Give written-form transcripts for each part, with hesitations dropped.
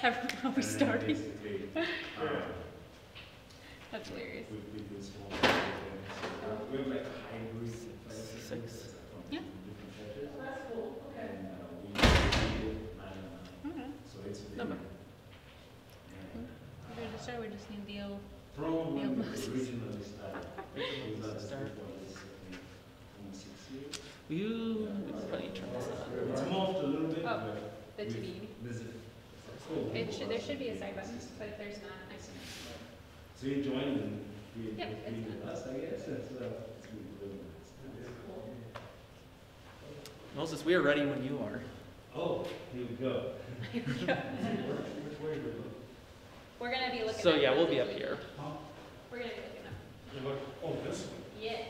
I forgot how we started. That's hilarious. We have like a hybrid. Six. Yeah. Okay. So it's Number. We're ready to start. We just need the old. from when we Moses. originally started. You. Funny turn this on. It's morphed a little bit. Oh, but the TV. There should be a side button, but if there's not, I see. So you joined and you Yep, agreed it's with us, I guess. It's really Moses, we are ready when you are. Oh, here we go. Here we go. We're gonna be looking. So at yeah, we'll be up here. We're gonna be looking up. Oh, this one? Yes.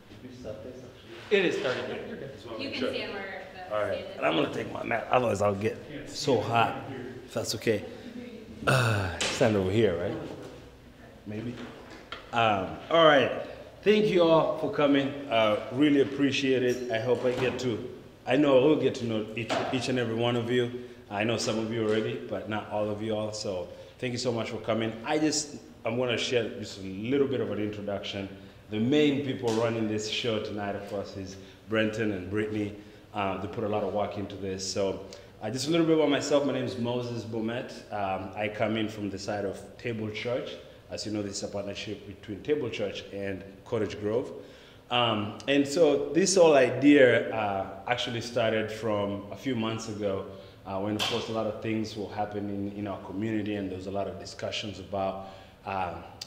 Did we start this actually? It is started. You're good. You can stand where the All right, stand is. and I'm gonna take my mat, otherwise I'll get so hot, if that's okay. Stand over here, right? Maybe. All right, thank you all for coming. Really appreciate it. I hope I know I will get to know each and every one of you. I know some of you already, but not all of you all, so thank you so much for coming. I'm gonna share just a little bit of an introduction. The main people running this show tonight, of course, is Brenton and Brittany. They put a lot of work into this. So just a little bit about myself. My name is Moses Bomet. I come in from the side of Table Church. As you know, this is a partnership between Table Church and Cottage Grove. And so this whole idea actually started from a few months ago when, of course, a lot of things were happening in our community, and there was a lot of discussions about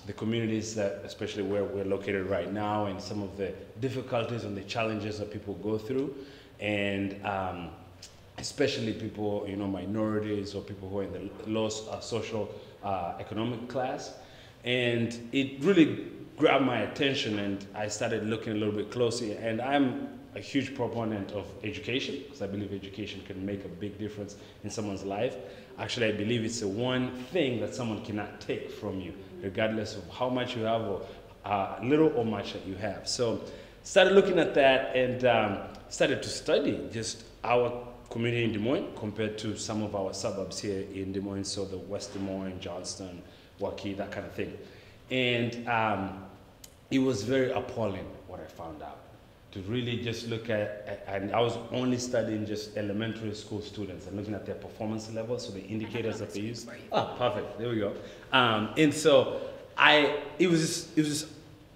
the communities that, especially where we're located right now, and some of the difficulties and the challenges that people go through, and especially people, minorities or people who are in the low social economic class. And it really grabbed my attention, and I started looking a little bit closely. And I'm a huge proponent of education, because I believe education can make a big difference in someone's life. Actually, I believe it's the one thing that someone cannot take from you, regardless of how much you have or little or much that you have. So started looking at that and started to study just our community in Des Moines compared to some of our suburbs here in Des Moines, so the West Des Moines, Johnston, Waukee, that kind of thing. And it was very appalling what I found out. To really just look at, and I was only studying just elementary school students and looking at their performance levels, so the indicators that they use. Oh, perfect, there we go. And so it was just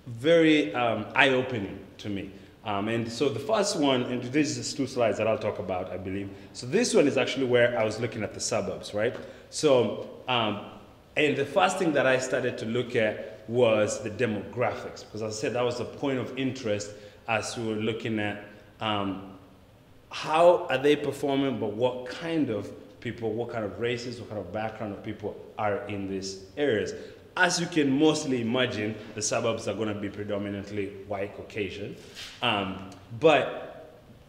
very eye-opening to me. And so the first one, and this is 2 slides that I'll talk about, I believe. So this one is actually where I was looking at the suburbs, right? So, and the first thing that I started to look at was the demographics, because as I said, that was the point of interest as we were looking at how are they performing, but what kind of people, what kind of races, what kind of background of people are in these areas. As you can mostly imagine, the suburbs are going to be predominantly white Caucasian, but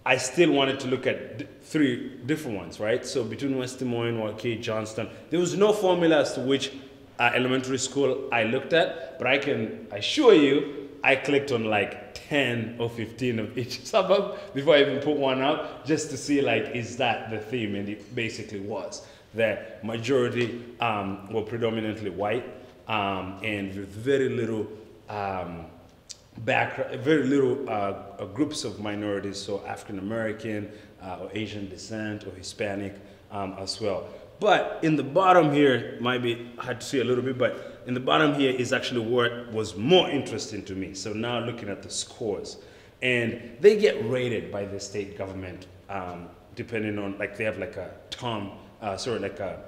I still wanted to look at 3 different ones, right? So between West Des Moines, Waukee, Johnston, there was no formula as to which elementary school I looked at, but I can assure you, I clicked on like 10 or 15 of each suburb before I even put one out, just to see like, is that the theme? And it basically was. The majority were predominantly white, and with very little groups of minorities, so African American or Asian descent or Hispanic as well. But in the bottom here, might be hard to see a little bit, but in the bottom here is actually what was more interesting to me. So now looking at the scores, and they get rated by the state government depending on, like they have like a like a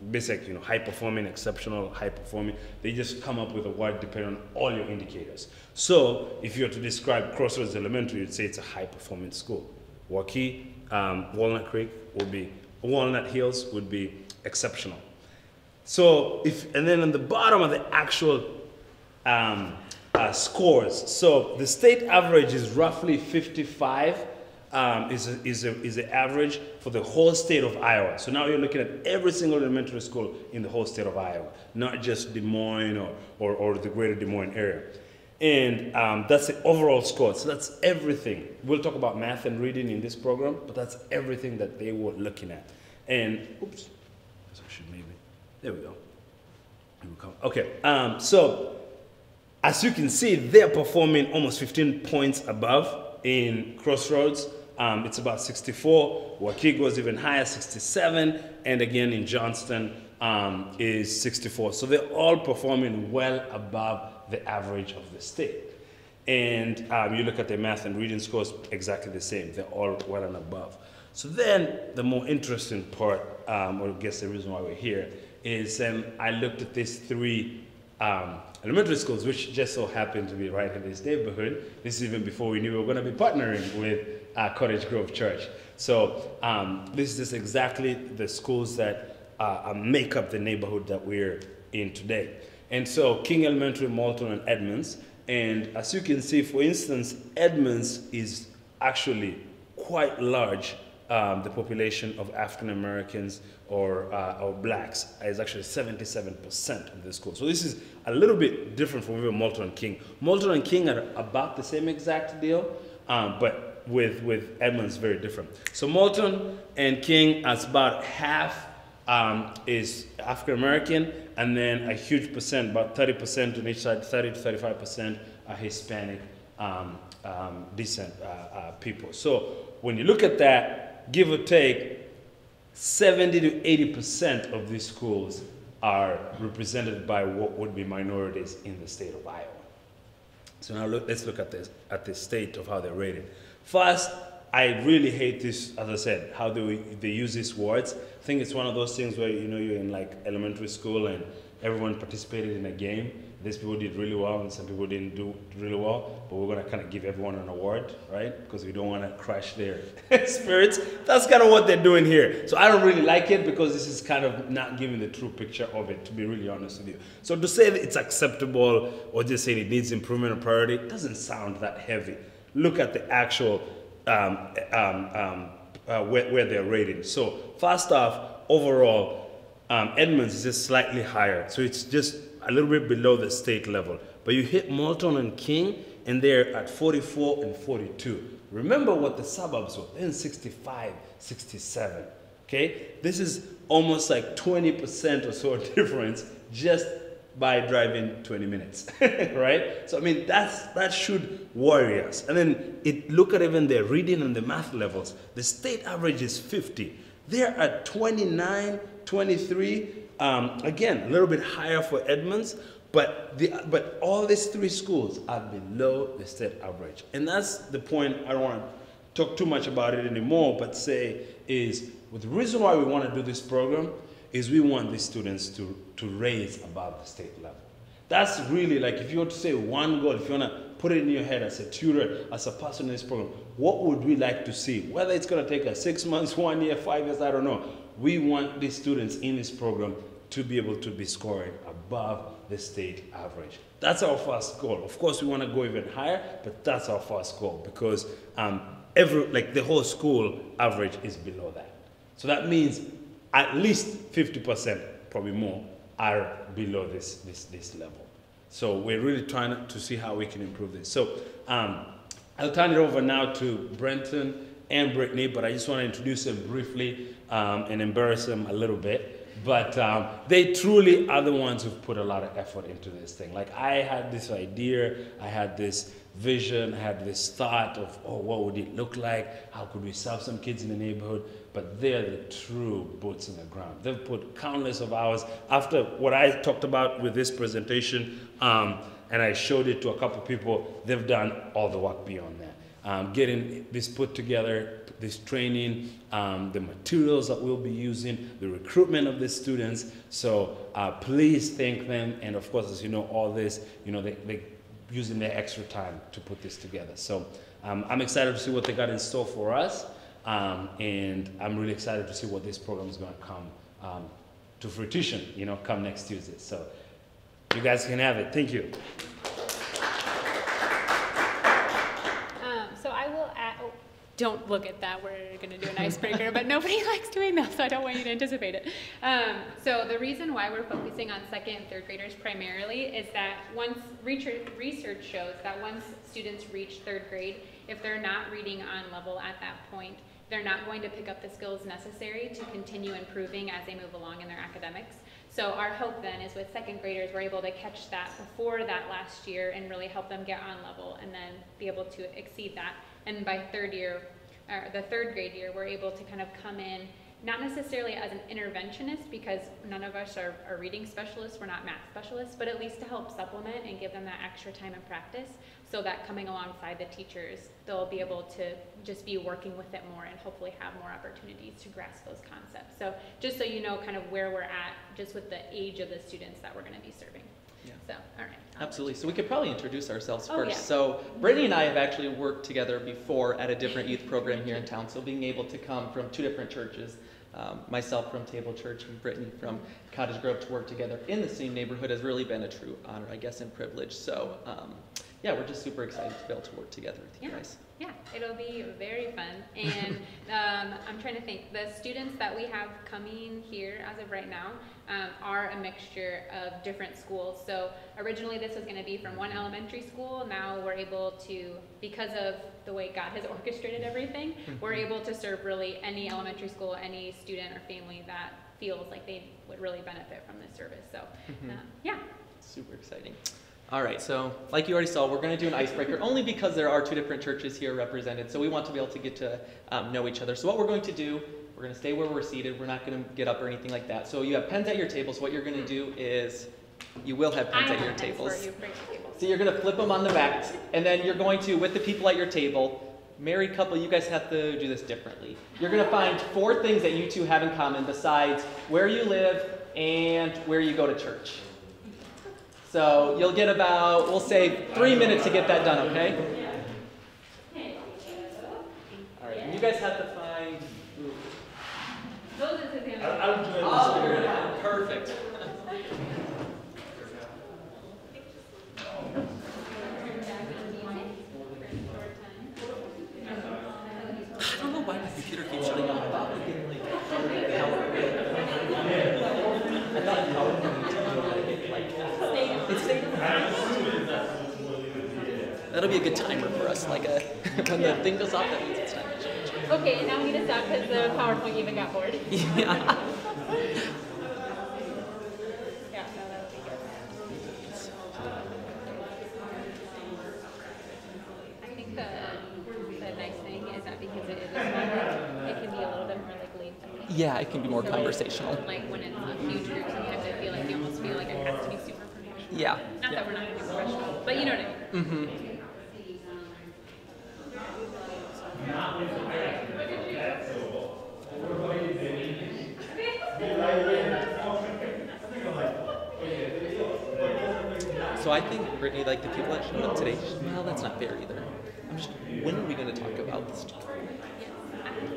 basic, high performing, exceptional, high performing. They just come up with a word depending on all your indicators. So if you were to describe Crossroads Elementary, you'd say it's a high performing school. Waukee, Walnut Creek would be, Walnut Hills would be exceptional. So and then on the bottom of the actual scores, so the state average is roughly 55, is the average for the whole state of Iowa. So now you're looking at every single elementary school in the whole state of Iowa, not just Des Moines or the greater Des Moines area. And that's the overall score. So that's everything. We'll talk about math and reading in this program, but that's everything that they were looking at. And, oops, motion maybe. There we go. Here we come. Okay, so as you can see, they're performing almost 15 points above in Crossroads. It's about 64. Waukee goes even higher, 67. And again, in Johnston is 64. So they're all performing well above the average of the state. And you look at their math and reading scores, exactly the same. They're all well and above. So then the more interesting part, or I guess the reason why we're here, is I looked at these three elementary schools, which just so happened to be right in this neighborhood. This is even before we knew we were going to be partnering with Cottage Grove Church. So this is exactly the schools that make up the neighborhood that we're in today. And so King Elementary, Moulton, and Edmonds. And as you can see, for instance, Edmonds is actually quite large. The population of African Americans or blacks is actually 77% of the school. So this is a little bit different from even Moulton and King. Moulton and King are about the same exact deal, but with Edmonds very different. So Moulton and King, as about half is African American, and then a huge percent, about 30% on each side, 30 to 35% are Hispanic descent people. So when you look at that, give or take, 70 to 80% of these schools are represented by what would be minorities in the state of Iowa. So now let's look at this, the state of how they're rated. First, I really hate this, as I said, how they use these words. I think it's one of those things where, you know, you're in like elementary school and everyone participated in a game. These people did really well and some people didn't do really well, but we're gonna kind of give everyone an award, right? Because we don't wanna crush their spirits. That's kind of what they're doing here. So I don't really like it because this is kind of not giving the true picture of it, to be really honest with you. So to say that it's acceptable or just saying it needs improvement or priority, it doesn't sound that heavy. Look at the actual where they're rated. So first off, overall, Edmonds is just slightly higher. So it's just a little bit below the state level. But you hit Moulton and King, and they're at 44 and 42. Remember what the suburbs were, they're in 65, 67, okay? This is almost like 20% or so difference just by driving 20 minutes, right? So, I mean, that should worry us. And then look at even their reading and the math levels. The state average is 50. They're at 29, 23. Again, a little bit higher for Edmonds, but all these three schools are below the state average. And that's the point. I don't want to talk too much about it anymore, but say is, the reason why we want to do this program is we want these students to raise above the state level. That's really, like, if you were to say one goal, if you want to put it in your head as a tutor, as a person in this program, what would we like to see? Whether it's going to take us 6 months, 1 year, 5 years, I don't know. We want these students in this program to be able to be scoring above the state average. That's our first goal. Of course, we want to go even higher, but that's our first goal because the whole school average is below that. So that means at least 50%, probably more, are below this level. So we're really trying to see how we can improve this. So I'll turn it over now to Brenton and Brittany, but I just want to introduce them briefly and embarrass them a little bit. But they truly are the ones who've put a lot of effort into this thing. Like, I had this idea, I had this vision, I had this thought of, oh, what would it look like? How could we serve some kids in the neighborhood? But they're the true boots in the ground. They've put countless of hours. After what I talked about with this presentation, and I showed it to a couple people, they've done all the work beyond that. Getting this put together, this training, the materials that we'll be using, the recruitment of the students. So please thank them. And of course, as you know, all this, you know, they using their extra time to put this together. So I'm excited to see what they got in store for us. And I'm really excited to see what this program is going to come to fruition, you know, come next Tuesday. So you guys can have it. Thank you. So I will add, oh, don't look at that, we're going to do an icebreaker, but nobody likes doing that, so I don't want you to anticipate it. So the reason why we're focusing on second and third graders primarily is that once research shows that once students reach third grade, if they're not reading on level at that point, they're not going to pick up the skills necessary to continue improving as they move along in their academics. So our hope then is with second graders, we're able to catch that before that last year and really help them get on level and then be able to exceed that. And by third year, or the third grade year, we're able to kind of come in, not necessarily as an interventionist, because none of us are reading specialists, we're not math specialists, but at least to help supplement and give them that extra time and practice, so that coming alongside the teachers, they'll be able to just be working with it more and hopefully have more opportunities to grasp those concepts. So just so you know kind of where we're at, just with the age of the students that we're going to be serving. Yeah. So, all right. Absolutely. So we could probably introduce ourselves Oh, first. yeah. So Brittany and I have actually worked together before at a different youth program here in town. So being able to come from two different churches, myself from Table Church and Brittany from Cottage Grove, to work together in the same neighborhood has really been a true honor, I guess, and privilege. So yeah, we're just super excited to be able to work together with you guys. Yeah, it'll be very fun. And I'm trying to think, the students that we have coming here as of right now are a mixture of different schools. So originally this was going to be from one elementary school. Now we're able to, because of the way God has orchestrated everything, we're able to serve really any elementary school, any student or family that feels like they would really benefit from this service. So yeah. Super exciting. All right, so like you already saw, we're going to do an icebreaker only because there are two different churches here represented, so we want to be able to get to know each other. So what we're going to do, we're going to stay where we're seated. We're not going to get up or anything like that. So you have pens at your table, so what you're going to do is you will have pens at your tables. So you're going to flip them on the back, and then you're going to, with the people at your table, married couple, you guys have to do this differently. You're going to find 4 things that you two have in common besides where you live and where you go to church. So you'll get about, we'll say, 3 minutes to get that done, okay? All right, and you guys have to find. Oh, you're gonna find perfect. I don't know why my computer keeps shutting off. I thought we could like power. I thought power would like it stayed. That'll be a good timer for us. Like when the thing goes off, that means it's time to change. Okay, and now we need to stop because the PowerPoint even got bored. Yeah. Yeah, no, that would be good. I think the nice thing is that because it is a small group, it can be a little bit more like laid back. Yeah, it can be more conversational. Like when it's a huge group, sometimes I feel like they almost feel like it has to be super professional. Yeah. Not that we're not any professional, but you know what I mean. Mm-hmm. So I think, Brittany, like the people that showed up today, well, that's not fair either. When are we going to talk about this?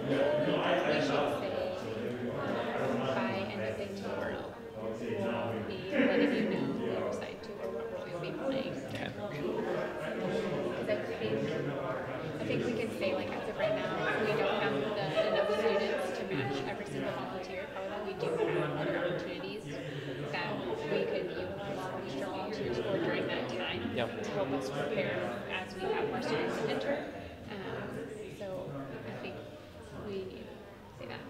Yes. We should say by end of day tomorrow, we'll be letting you know the other side too, or what role you'll be playing. Okay. Because I think we can say, like as of right now, we don't have enough students to match every single volunteer. However, we do have other opportunities that we could utilize extra volunteers for during that time to help us prepare as we have more students enter. So I think we say that.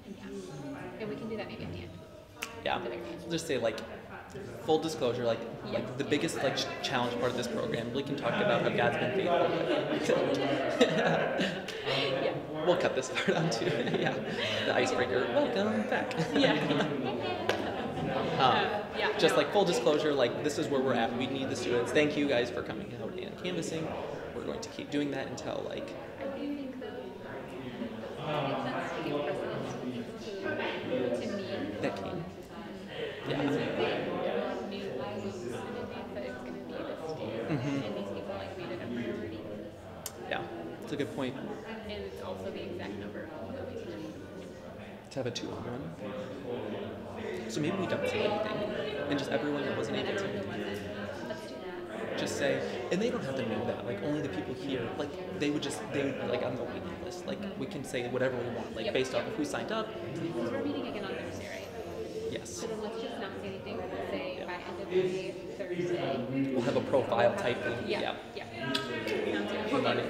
And yeah. And we can do that maybe at the end. Yeah. Just say like full disclosure, like the biggest like challenge part of this program. We can talk about how God's been faithful. Yeah. We'll cut this part out too. Yeah. The icebreaker. Welcome back. Just like full disclosure, like this is where we're at. We need the students. Thank you guys for coming out and canvassing. We're going to keep doing that until like. I do think that it makes sense to give precedence to need. That came. Yeah. Because if they knew in advance that it's going to be this day, and these people like made it a priority. Yeah, it's a good point. And it's also the exact number of that we can do. To have a 2-on-1. So maybe we don't say anything, and just everyone that wasn't able to. Let's do that. Just say, and they don't have to know that. Like only the people here, like they would be like on the waiting list. Like we can say whatever we want, like based off of who signed up. Because we're meeting again on Thursday, right? Yes. So then let's just not say anything. Let's say by end of the day, Thursday. We'll have a profile type thing. Yeah. Yeah. Sounds good. We're running.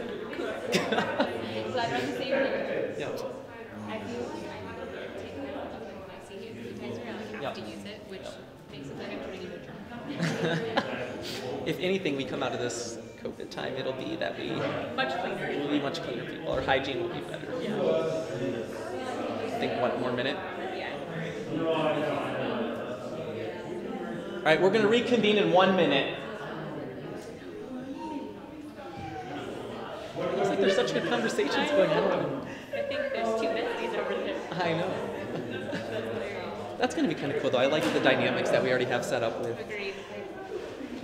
glad we're on the same page. Yeah. I feel like I have to take that when I see you guys are like have to use it, which makes it like I'm turning into a drunk. If anything, we come out of this COVID time, it'll be that we Much cleaner. will be much cleaner people. Our hygiene will be better. I think 1 more minute. Yeah. All right, we're going to reconvene in 1 minute. Looks like there's such good conversations going on. I think there's 2 besties over there. I know. That's going to be kind of cool, though. I like the dynamics that we already have set up with. Agreed.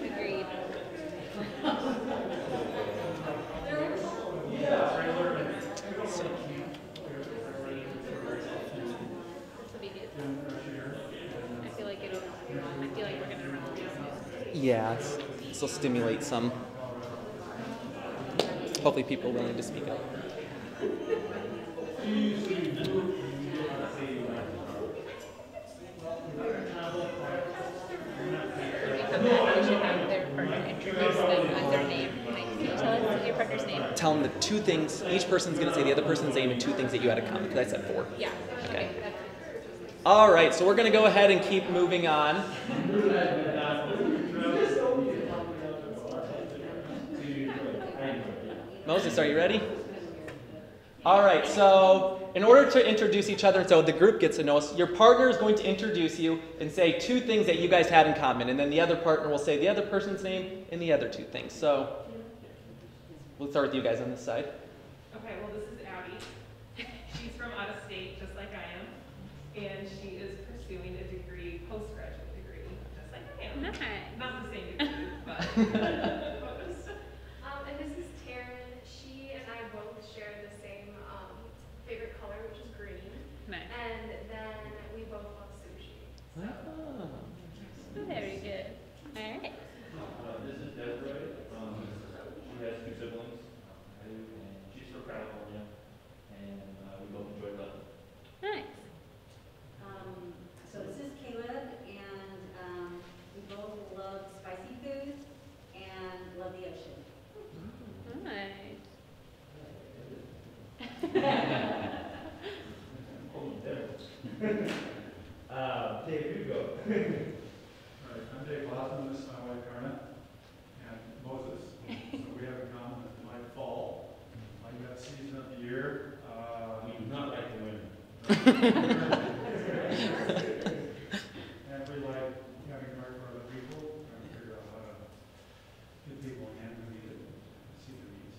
Agreed. So, This will be good. I feel like we're gonna run through this. yeah, this will stimulate some. Hopefully, people willing to speak up. We should have their partner introduce them as their name. Can you tell us your partner's name? Tell them the 2 things. Each person's going to say the other person's name and 2 things that you had in common. Because I said 4. Yeah. Okay. All right, so we're going to go ahead and keep moving on. Moses, are you ready? All right, so in order to introduce each other, so the group gets to know us, your partner is going to introduce you and say 2 things that you guys had in common, and then the other partner will say the other person's name and the other 2 things. So we'll start with you guys on this side. Okay, well, this is Abby. She's from out of state, just like I am, and she is pursuing a degree, postgraduate degree, just like I am. Nice. Not the same degree, but And this is Taryn. She and I both share the same favorite color, which is green. Nice. And then we both love sushi. Ah. Very good. All right. This is Desiree. She has 2 siblings. I do, and she's from California, and we both enjoy running. Nice. So this is Caleb, and we both love spicy food and love the ocean. Nice. Dave, you go. Right, I'm Dave Lothman, this is my wife Karna, and Moses. So we have in common that we like fall, like that season of the year. We do not like the winter. And we like having art for other people, trying to figure out how to get people in hand to meet it, see the needs.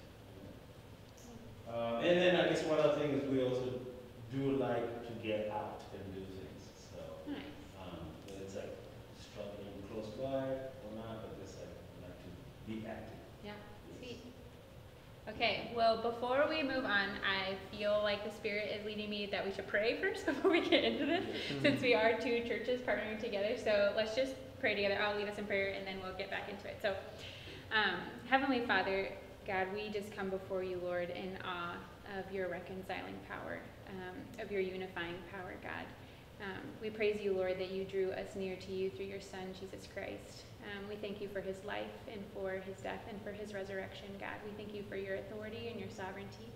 And then I guess one other thing is we also do like to get out and do things. So Nice. whether it's like struggling close by or not, but just like we like to be active. Yeah. Sweet. Okay, well, before we move on, I feel like the Spirit is leading me that we should pray first before we get into this, since we are 2 churches partnering together. So let's just pray together. I'll lead us in prayer, and then we'll get back into it. So, Heavenly Father, God, we just come before you, Lord, in awe of your reconciling power, of your unifying power, God. We praise you, Lord, that you drew us near to you through your Son, Jesus Christ. We thank you for his life and for his death and for his resurrection, God. We thank you for your authority and your sovereignty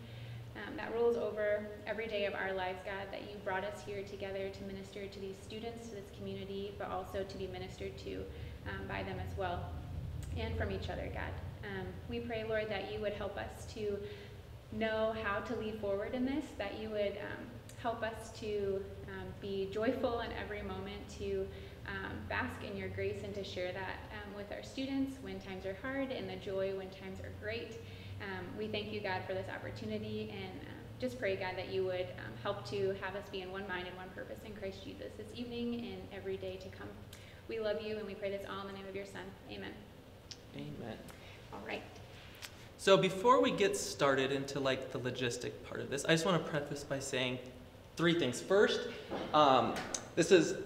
that rules over every day of our lives, God, that you brought us here together to minister to these students, to this community, but also to be ministered to by them as well, and from each other, God. We pray, Lord, that you would help us to know how to lead forward in this, that you would help us to be joyful in every moment, to bask in your grace and to share that with our students when times are hard and the joy when times are great. We thank you, God, for this opportunity, and just pray, God, that you would help to have us be in one mind and one purpose in Christ Jesus this evening and every day to come. We love you, and we pray this all in the name of your Son. Amen. Amen. All right. So before we get started into like the logistic part of this, I just want to preface by saying 3 things. First, this is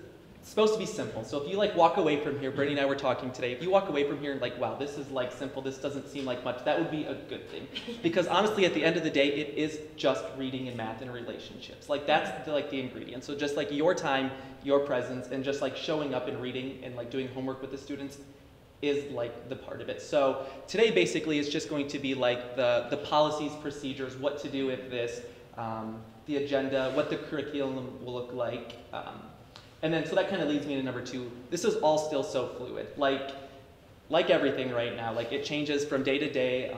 supposed to be simple. So if you like walk away from here, Brittany and I were talking today, if you walk away from here and like, wow, this is like simple, this doesn't seem like much, that would be a good thing. Because honestly, at the end of the day, it is just reading and math and relationships. Like that's the ingredient. So just like your time, your presence, and just like showing up and reading and like doing homework with the students, is like the part of it. So today basically is just going to be like the policies, procedures, what to do with this, the agenda, what the curriculum will look like. And then so that kind of leads me to number 2. This is all still so fluid. Like everything right now, like it changes from day to day.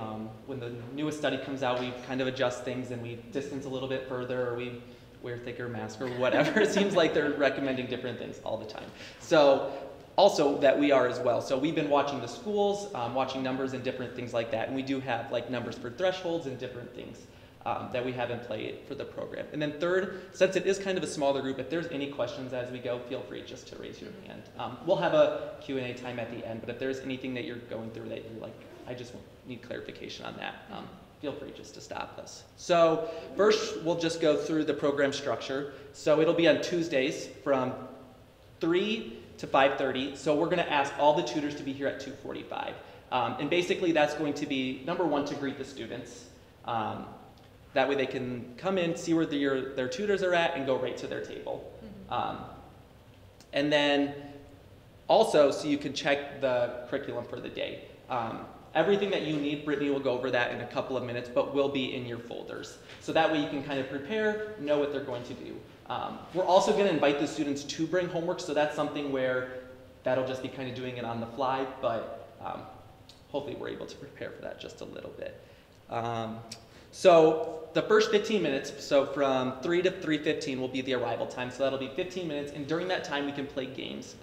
When the newest study comes out, we kind of adjust things and we distance a little bit further, or we wear thicker masks or whatever. It seems like they're recommending different things all the time. So also that we are as well. So we've been watching the schools, watching numbers and different things like that. And we do have like numbers for thresholds and different things that we have in play for the program. And then third, since it is kind of a smaller group, if there's any questions as we go, feel free just to raise your hand. We'll have a Q&A time at the end, but if there's anything that you're going through that you're like, I just need clarification on that, feel free just to stop us. So first, we'll just go through the program structure. So it'll be on Tuesdays from 3 to 5:30. So we're gonna ask all the tutors to be here at 2:45. And basically that's going to be, number 1, to greet the students. That way they can come in, see where their tutors are at, and go right to their table. And then also, so you can check the curriculum for the day. Everything that you need, Brittany will go over that in a couple of minutes, but will be in your folders. So that way you can kind of prepare, know what they're going to do. We're also going to invite the students to bring homework, so that's something where that'll just be kind of doing it on the fly, but hopefully we're able to prepare for that just a little bit. So the first 15 minutes, so from 3 to 3:15 will be the arrival time, so that'll be 15 minutes, and during that time we can play games.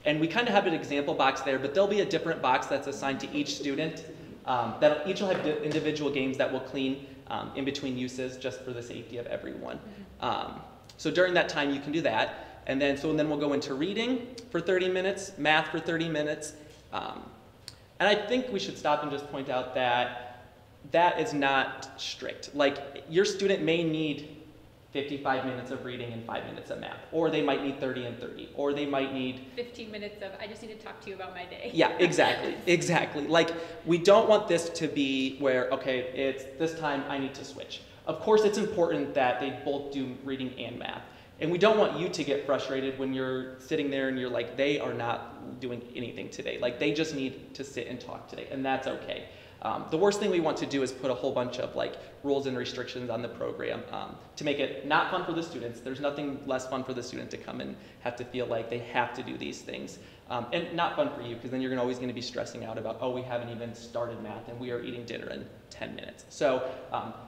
And we kind of have an example box there, but there'll be a different box that's assigned to each student. Each will have individual games that will clean in between uses just for the safety of everyone. So during that time you can do that. And then we'll go into reading for 30 minutes, math for 30 minutes. And I think we should stop and just point out that is not strict. Like your student may need 55 minutes of reading and 5 minutes of math, or they might need 30 and 30, or they might need 15 minutes of, I just need to talk to you about my day. Yeah, exactly, exactly. Like we don't want this to be where, okay, it's this time I need to switch. Of course it's important that they both do reading and math. And we don't want you to get frustrated when you're sitting there and you're like, they are not doing anything today. Like they just need to sit and talk today, and that's okay. The worst thing we want to do is put a whole bunch of like rules and restrictions on the program to make it not fun for the students. There's nothing less fun for the student to come and have to feel like they have to do these things. And not fun for you, because then you're always going to be stressing out about, oh, we haven't even started math and we are eating dinner in 10 minutes. So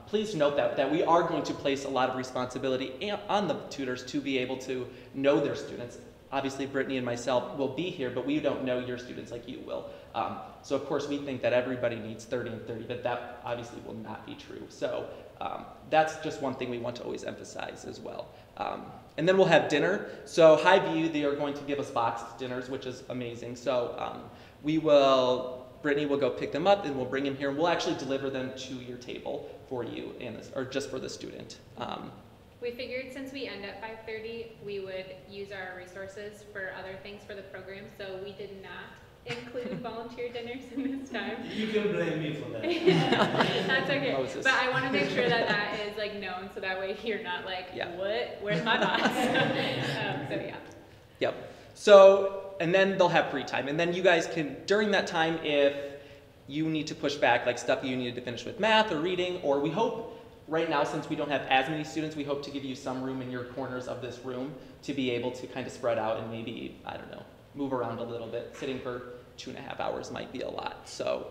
please note that we are going to place a lot of responsibility on the tutors to be able to know their students. Obviously, Brittany and myself will be here, but we don't know your students like you will. So of course we think that everybody needs 30 and 30, but that obviously will not be true. So that's just one thing we want to always emphasize as well. And then we'll have dinner. So Highview, they are going to give us boxed dinners, which is amazing. So Brittany will go pick them up and we'll bring them here, and we'll actually deliver them to your table for you, or just for the student. We figured since we end at 5:30, we would use our resources for other things for the program, so we did not include volunteer dinners in this time. You can blame me for that. That's okay. Moses. But I want to make sure that is like known, so that way you're not like, Yeah. what? Where's my box? So yeah. Yep. So, and then they'll have free time. And then you guys can, during that time, if you need to push back, like stuff you needed to finish with math or reading, or we hope, right now, since we don't have as many students, we hope to give you some room in your corners of this room to be able to kind of spread out and maybe, I don't know, move around a little bit. Sitting for 2.5 hours might be a lot. So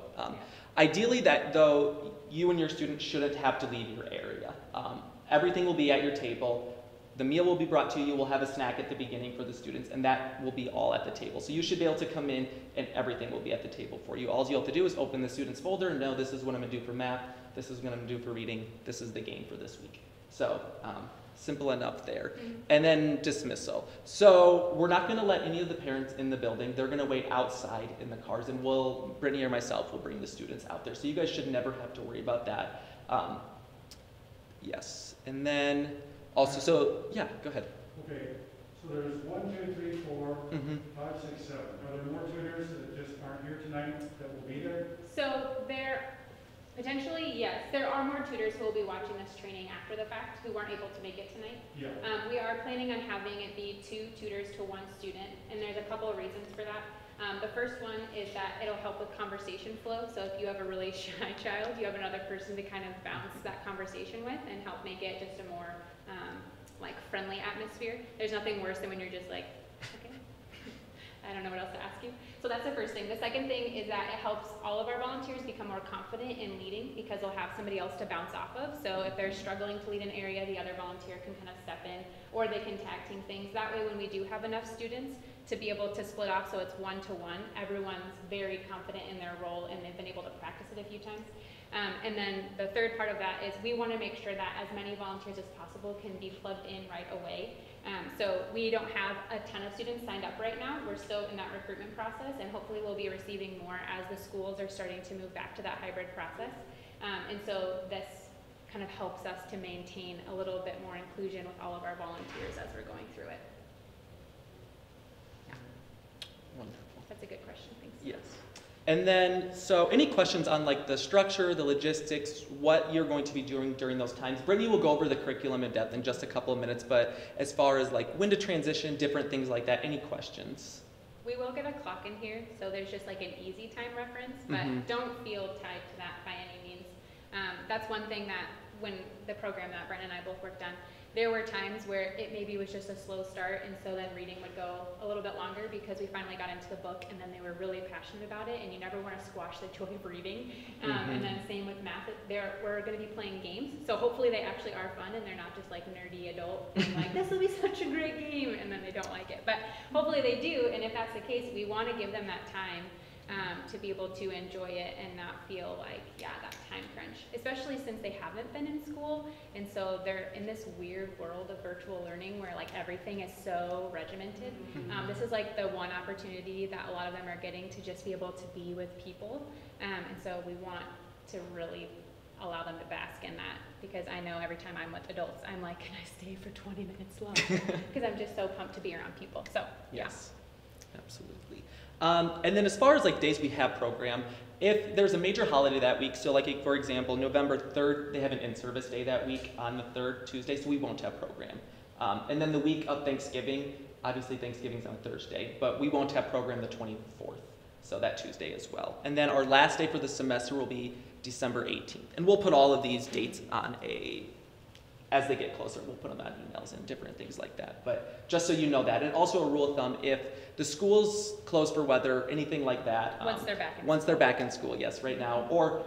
ideally though, you and your students shouldn't have to leave your area. Everything will be at your table. The meal will be brought to you. You will have a snack at the beginning for the students, and that will be all at the table. So you should be able to come in and everything will be at the table for you. All you have to do is open the student's folder and know this is what I'm gonna do for math, this is what I'm gonna do for reading, this is the game for this week. So simple enough there. And then dismissal. So we're not gonna let any of the parents in the building. They're gonna wait outside in the cars, and Brittany or myself will bring the students out there. So you guys should never have to worry about that. Yes, and then also, so yeah, go ahead. Okay, so there's 1, 2, 3, 4, 5, 6, 7. Are there more tutors that just aren't here tonight that will be there? So potentially, yes. There are more tutors who will be watching this training after the fact who weren't able to make it tonight. Yeah. We are planning on having it be 2 tutors to 1 student, and there's a couple of reasons for that. The first one is that it'll help with conversation flow. So if you have a really shy child, you have another person to kind of bounce that conversation with and help make it just a more like friendly atmosphere. There's nothing worse than when you're just like, okay, I don't know what else to ask you. So that's the first thing. The second thing is that it helps all of our volunteers become more confident in leading because they'll have somebody else to bounce off of. So if they're struggling to lead an area, the other volunteer can kind of step in, or they can tag team things. That way, when we do have enough students to be able to split off so it's one-to-one, everyone's very confident in their role and they've been able to practice it a few times. And then the third part of that is we want to make sure that as many volunteers as possible can be plugged in right away. So we don't have a ton of students signed up right now. We're still in that recruitment process, and hopefully we'll be receiving more as the schools are starting to move back to that hybrid process. And so this kind of helps us to maintain a little bit more inclusion with all of our volunteers as we're going through it. Yeah. Wonderful. That's a good question, thanks. Yes. And then, so any questions on like the structure, the logistics, what you're going to be doing during those times? Brittany will go over the curriculum in depth in just a couple of minutes, but as far as like when to transition, different things like that, any questions? We will get a clock in here, so there's just like an easy time reference, but don't feel tied to that by any means. That's one thing that when the program that Brent and I both worked on, there were times where it maybe was just a slow start, and so then reading would go a little bit longer because we finally got into the book and then they were really passionate about it, and you never want to squash the joy of reading. And then same with math, we're going to be playing games, so hopefully they actually are fun and they're not just like nerdy adult and like, this will be such a great game, and then they don't like it. But hopefully they do, and if that's the case, we want to give them that time to be able to enjoy it and not feel like, yeah, that time crunch, especially since they haven't been in school, and so they're in this weird world of virtual learning where like everything is so regimented. This is like the one opportunity that a lot of them are getting to just be able to be with people, and so we want to really allow them to bask in that, because I know every time I'm with adults, I'm like, can I stay for 20 minutes longer? Because I'm just so pumped to be around people. So yes, absolutely. And then as far as like days we have program, if there's a major holiday that week, so like for example, November 3rd, they have an in-service day that week on the 3rd Tuesday, so we won't have program. And then the week of Thanksgiving, obviously Thanksgiving's on Thursday, but we won't have program the 24th, so that Tuesday as well. And then our last day for the semester will be December 18th. And we'll put all of these dates on as they get closer, we'll put them on emails and different things like that. But just so you know that. And also a rule of thumb, if the school's closed for weather, anything like that. once they're back in Once school. they're back in school, yes, right now. Or,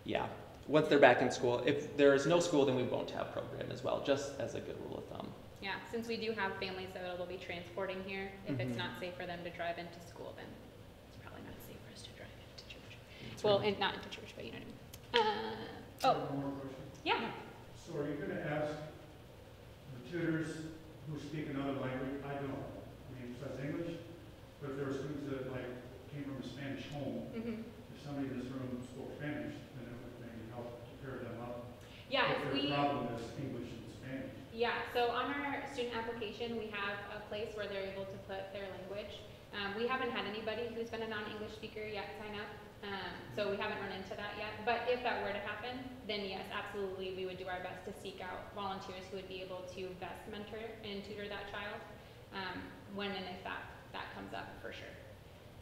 yeah, once they're back in school. If there is no school, then we won't have program as well, just as a good rule of thumb. Yeah, since we do have families that will be transporting here, if it's not safe for them to drive into school, then it's probably not safe for us to drive into church. Well, and not into church, but you know what I mean. One more question. Yeah. So are you going to ask the tutors who speak another language? I don't. I mean, besides English, but if there were students that like came from a Spanish home, if somebody in this room spoke Spanish, then it would maybe help to pair them up. Yeah, if their problem is English and Spanish. Yeah, so on our student application, we have a place where they're able to put their language. We haven't had anybody who's been a non-English speaker yet sign up, so we haven't run into that yet. But if that were to happen, then yes, absolutely, we would do our best to seek out volunteers who would be able to best mentor and tutor that child when and if that comes up, for sure.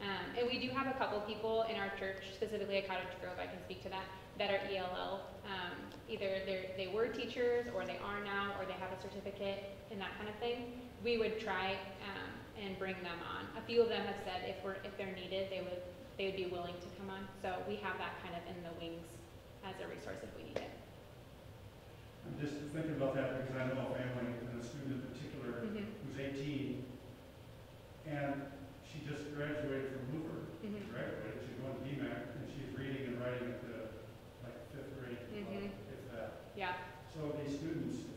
And we do have a couple people in our church, specifically at Cottage Grove, I can speak to that are ELL. Either they were teachers, or they are now, or they have a certificate and that kind of thing. We would try and bring them on. A few of them have said if they're needed, they would be willing to come on. So we have that kind of in the wings as a resource if we need it. I'm just thinking about that because I know a family and a student in particular who's 18, and she just graduated from Hoover. Graduated, she's going to BMAC, and she's reading and writing at the like 5th grade, if that. Yeah. So these students,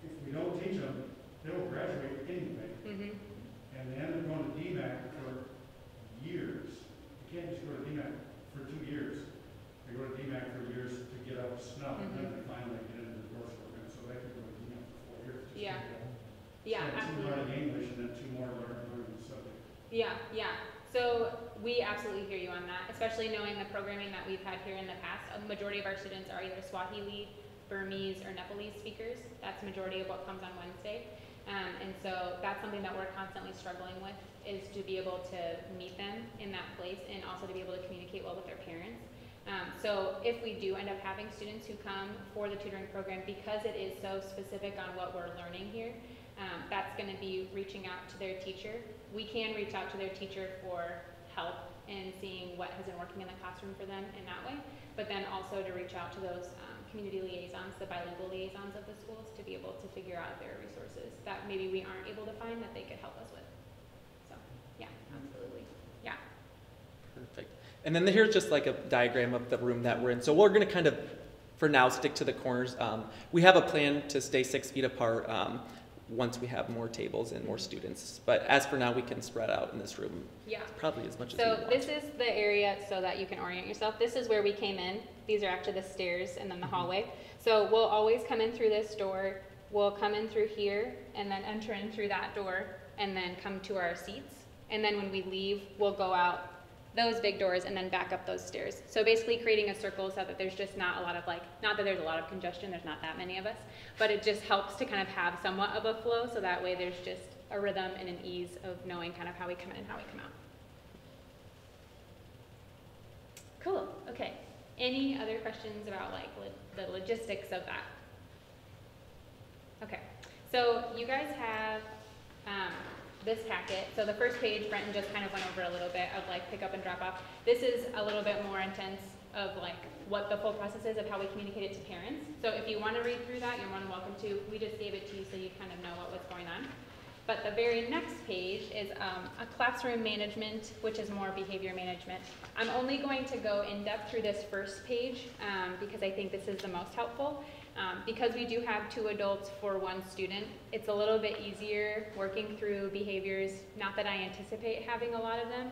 if we don't teach them, they will graduate anyway, and they end up going to BMAC for years. You can't just go to BMAC for 2 years. They go to BMAC for years to get up to snuff, and then they finally get into the course program. So they could go to BMAC for 4 years. Just Yeah. to Yeah, spend 2 absolutely. learning English and then 2 more learning the subject. Yeah, yeah. So we absolutely hear you on that, especially knowing the programming that we've had here in the past. A majority of our students are either Swahili, Burmese, or Nepalese speakers. That's the majority of what comes on Wednesday. And so that's something that we're constantly struggling with, is to be able to meet them in that place and also to be able to communicate well with their parents. So if we do end up having students who come for the tutoring program, because it is so specific on what we're learning here, that's going to be reaching out to their teacher. We can reach out to their teacher for help in seeing what has been working in the classroom for them in that way, but then also to reach out to those community liaisons, the bilingual liaisons of the schools, to be able to figure out their resources that maybe we aren't able to find that they could help us with. So, yeah, absolutely. Yeah. Perfect. And then here's just like a diagram of the room that we're in. So we're going to kind of, for now, stick to the corners. We have a plan to stay 6 feet apart once we have more tables and more students. But as for now, we can spread out in this room. Yeah. Probably as much as we So want. this is the area so that you can orient yourself. This is where we came in. These are actually the stairs and then the hallway. So we'll always come in through this door. We'll come in through here and then enter in through that door and then come to our seats. And then when we leave, we'll go out those big doors and then back up those stairs. So basically creating a circle so that there's just not a lot of not that there's a lot of congestion, there's not that many of us, but it just helps to kind of have somewhat of a flow, so that way there's just a rhythm and an ease of knowing kind of how we come in and how we come out. Cool, okay. Any other questions about the logistics of that? Okay, so you guys have this packet. So the first page, Brenton just kind of went over a little bit of pick up and drop off. This is a little bit more intense of what the full process is of how we communicate it to parents. So if you want to read through that, you're more than welcome to. We just gave it to you so you kind of know what was going on. But the very next page is a classroom management, which is more behavior management. I'm only going to go in depth through this first page because I think this is the most helpful. Because we do have 2 adults for 1 student, it's a little bit easier working through behaviors. Not that I anticipate having a lot of them,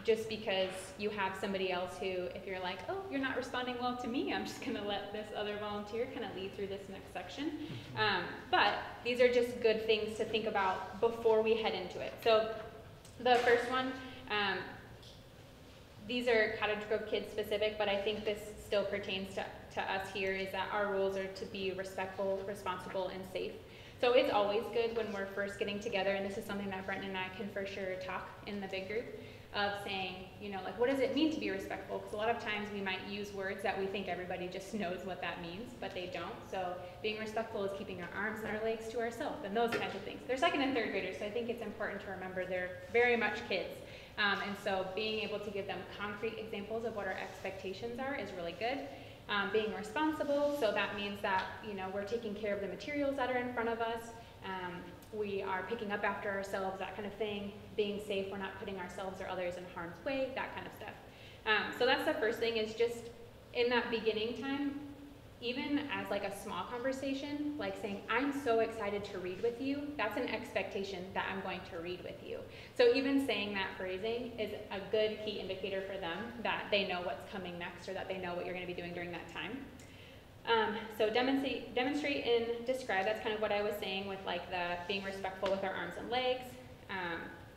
just because you have somebody else who, if you're like, oh, you're not responding well to me, I'm just going to let this other volunteer kind of lead through this next section. But these are just good things to think about before we head into it. So the first one, these are Cottage Grove kids specific, but I think this still pertains to us here, is that our rules are to be respectful, responsible, and safe. So it's always good when we're first getting together, and this is something that Brenton and I can for sure talk in the big group, of saying, what does it mean to be respectful? Because a lot of times we might use words that we think everybody just knows what that means, but they don't. So being respectful is keeping our arms and our legs to ourselves, and those kinds of things. They're 2nd and 3rd graders, so I think it's important to remember they're very much kids. And so being able to give them concrete examples of what our expectations are is really good. Being responsible, so that means that we're taking care of the materials that are in front of us. We are picking up after ourselves, that kind of thing. Being safe, we're not putting ourselves or others in harm's way, that kind of stuff. So that's the first thing, is just in that beginning time, even as a small conversation, saying, I'm so excited to read with you, that's an expectation that I'm going to read with you. So even saying that phrasing is a good key indicator for them that they know what's coming next, or that they know what you're going to be doing during that time. So demonstrate and describe, that's kind of what I was saying with the being respectful with our arms and legs.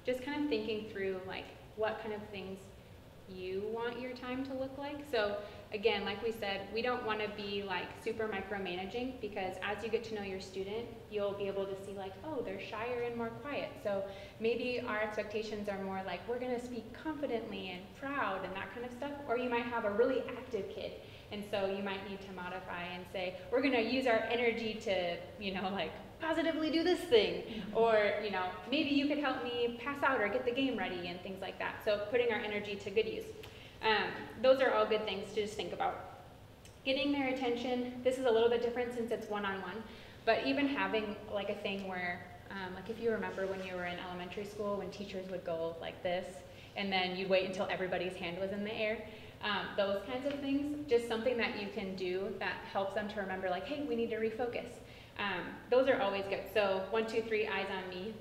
Just kind of thinking through what kind of things you want your time to look like. So again, like we said, we don't want to be super micromanaging, because as you get to know your student, you'll be able to see oh, they're shyer and more quiet. So maybe our expectations are more we're going to speak confidently and proud and that kind of stuff. Or you might have a really active kid, and so you might need to modify and say, we're going to use our energy to, positively do this thing. Or, maybe you could help me pass out or get the game ready and things like that. So putting our energy to good use. Those are all good things to just think about. Getting their attention, this is a little bit different since it's one-on-one, but even having a thing where, if you remember when you were in elementary school, when teachers would go like this, and then you'd wait until everybody's hand was in the air, those kinds of things, just something that you can do that helps them to remember hey, we need to refocus. Those are always good. So 1, 2, 3, eyes on me.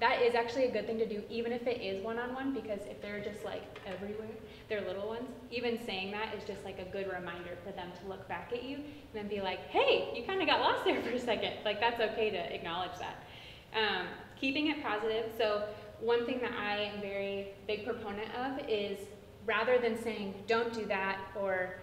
That is actually a good thing to do, even if it is one-on-one, because if they're just everywhere, they're little ones, even saying that is just a good reminder for them to look back at you and then be hey, you kind of got lost there for a second. That's okay to acknowledge that. Keeping it positive. So one thing that I am very big proponent of is, rather than saying, don't do that, or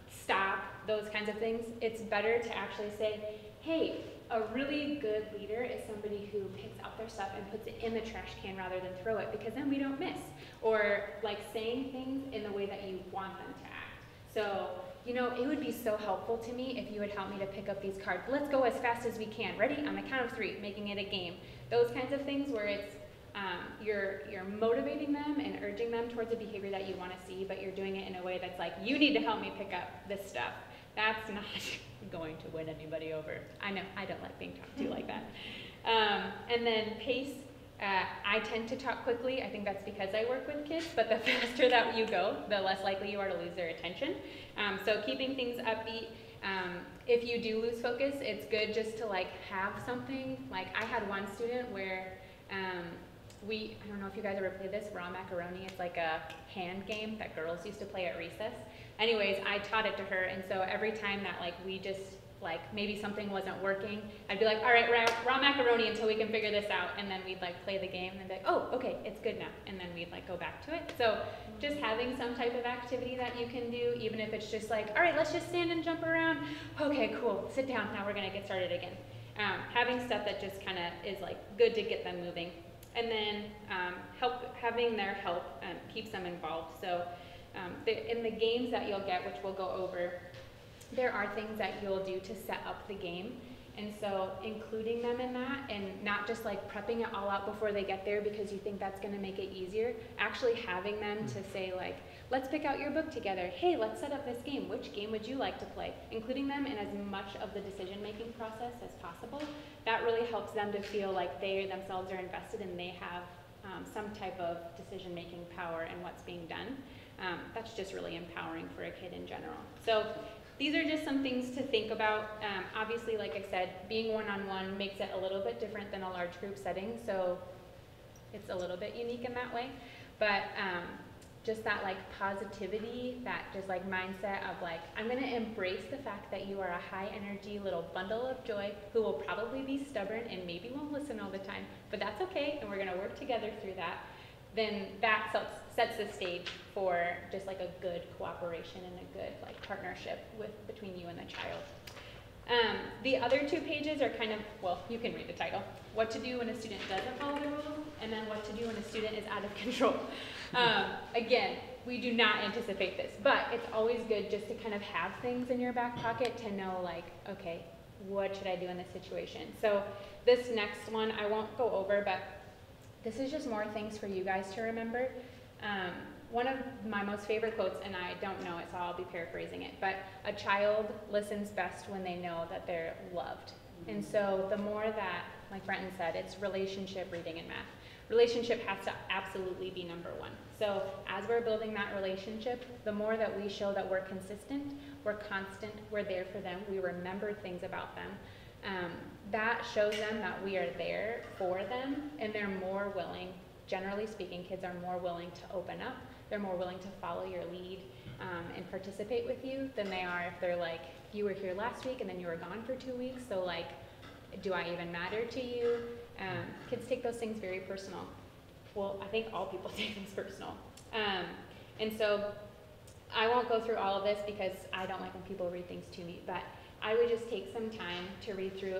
stop, those kinds of things, it's better to actually say, hey, a really good leader is somebody who picks up their stuff and puts it in the trash can rather than throw it, because then we don't miss. Or like saying things in the way that you want them to act. So, you know, it would be so helpful to me if you would help me to pick up these cards. Let's go as fast as we can. Ready? On the count of 3, making it a game. Those kinds of things where it's you're motivating them and urging them towards a behavior that you want to see, but you're doing it in a way that's like, you need to help me pick up this stuff. That's not going to win anybody over. I know, I don't like being talked to like that. And then pace. I tend to talk quickly. I think that's because I work with kids, but the faster that you go, the less likely you are to lose their attention. So keeping things upbeat. If you do lose focus, it's good just to like have something. Like I had one student where I don't know if you guys ever played this, raw macaroni. It's like a hand game that girls used to play at recess. Anyways, I taught it to her, and so every time that like we just like maybe something wasn't working, I'd be like, all right, raw macaroni until we can figure this out, and then we'd like play the game and be like, oh, okay, it's good now, and then we'd like go back to it. So just having some type of activity that you can do, even if it's just like, all right, let's just stand and jump around. Okay, cool, sit down, now we're gonna get started again. Having stuff that just kind of is like good to get them moving. And then having their help keeps them involved. So in the games that you'll get, which we'll go over, there are things that you'll do to set up the game. And so including them in that, and not just like prepping it all out before they get there because you think that's going to make it easier, actually having them to say like, let's pick out your book together. Hey, let's set up this game. Which game would you like to play? Including them in as much of the decision-making process as possible. That really helps them to feel like they themselves are invested and they have some type of decision-making power in what's being done. That's just really empowering for a kid in general. So these are just some things to think about. Obviously, like I said, being one-on-one makes it a little bit different than a large group setting, so it's a little bit unique in that way. But just that like positivity, that just like mindset of like, I'm gonna embrace the fact that you are a high energy little bundle of joy who will probably be stubborn and maybe won't listen all the time, but that's okay, and we're gonna work together through that. Then that sets the stage for just like a good cooperation and a good like partnership between you and the child. The other 2 pages are kind of, well, you can read the title. What to do when a student doesn't follow the rules, and then what to do when a student is out of control. Again, we do not anticipate this, but it's always good just to kind of have things in your back pocket to know like, okay, what should I do in this situation? So this next one I won't go over, but this is just more things for you guys to remember. One of my most favorite quotes, and I don't know it, so I'll be paraphrasing it, but a child listens best when they know that they're loved. And so the more that, like Brenton said, it's relationship, reading, and math. Relationship has to absolutely be number 1. So as we're building that relationship, the more that we show that we're consistent, we're constant, we're there for them, we remember things about them, that shows them that we are there for them, and they're more willing, generally speaking, kids are more willing to open up, they're more willing to follow your lead and participate with you than they are if they're like, you were here last week and then you were gone for 2 weeks, so like, do I even matter to you? Kids take those things very personal. Well, I think all people take things personal. And so I won't go through all of this because I don't like when people read things to me, but I would just take some time to read through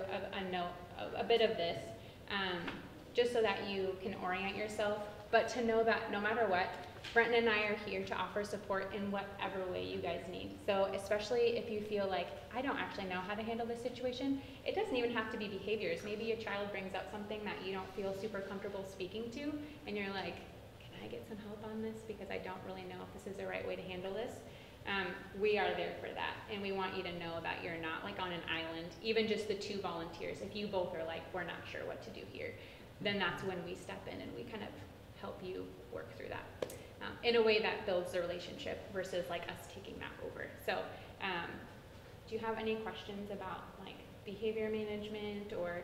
a bit of this, just so that you can orient yourself, but to know that no matter what, Brenton and I are here to offer support in whatever way you guys need. So especially if you feel like, I don't actually know how to handle this situation, it doesn't even have to be behaviors. Maybe your child brings up something that you don't feel super comfortable speaking to, and you're like, can I get some help on this? Because I don't really know if this is the right way to handle this. We are there for that, and we want you to know that you're not like on an island. Even just the 2 volunteers, if you both are like, we're not sure what to do here, then that's when we step in and we kind of help you work through that in a way that builds the relationship versus like us taking that over. So do you have any questions about like behavior management, or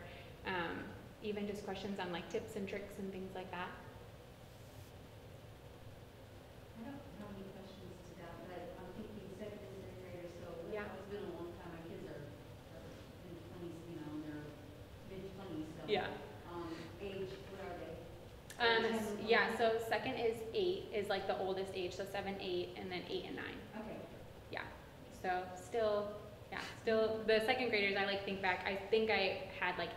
even just questions on like tips and tricks and things like that? I don't have any questions to that, but I'm thinking 2nd and 3rd graders, so Yeah. it's been a long time. My kids are in the 20s, you know, and they're mid-20s, so. Yeah. Age, what are they? Yeah, so 2nd is 8, is like the oldest age, so 7, 8, and then 8 and 9. Okay. Yeah, so still Yeah, still, the second graders, I like think back, I think I had like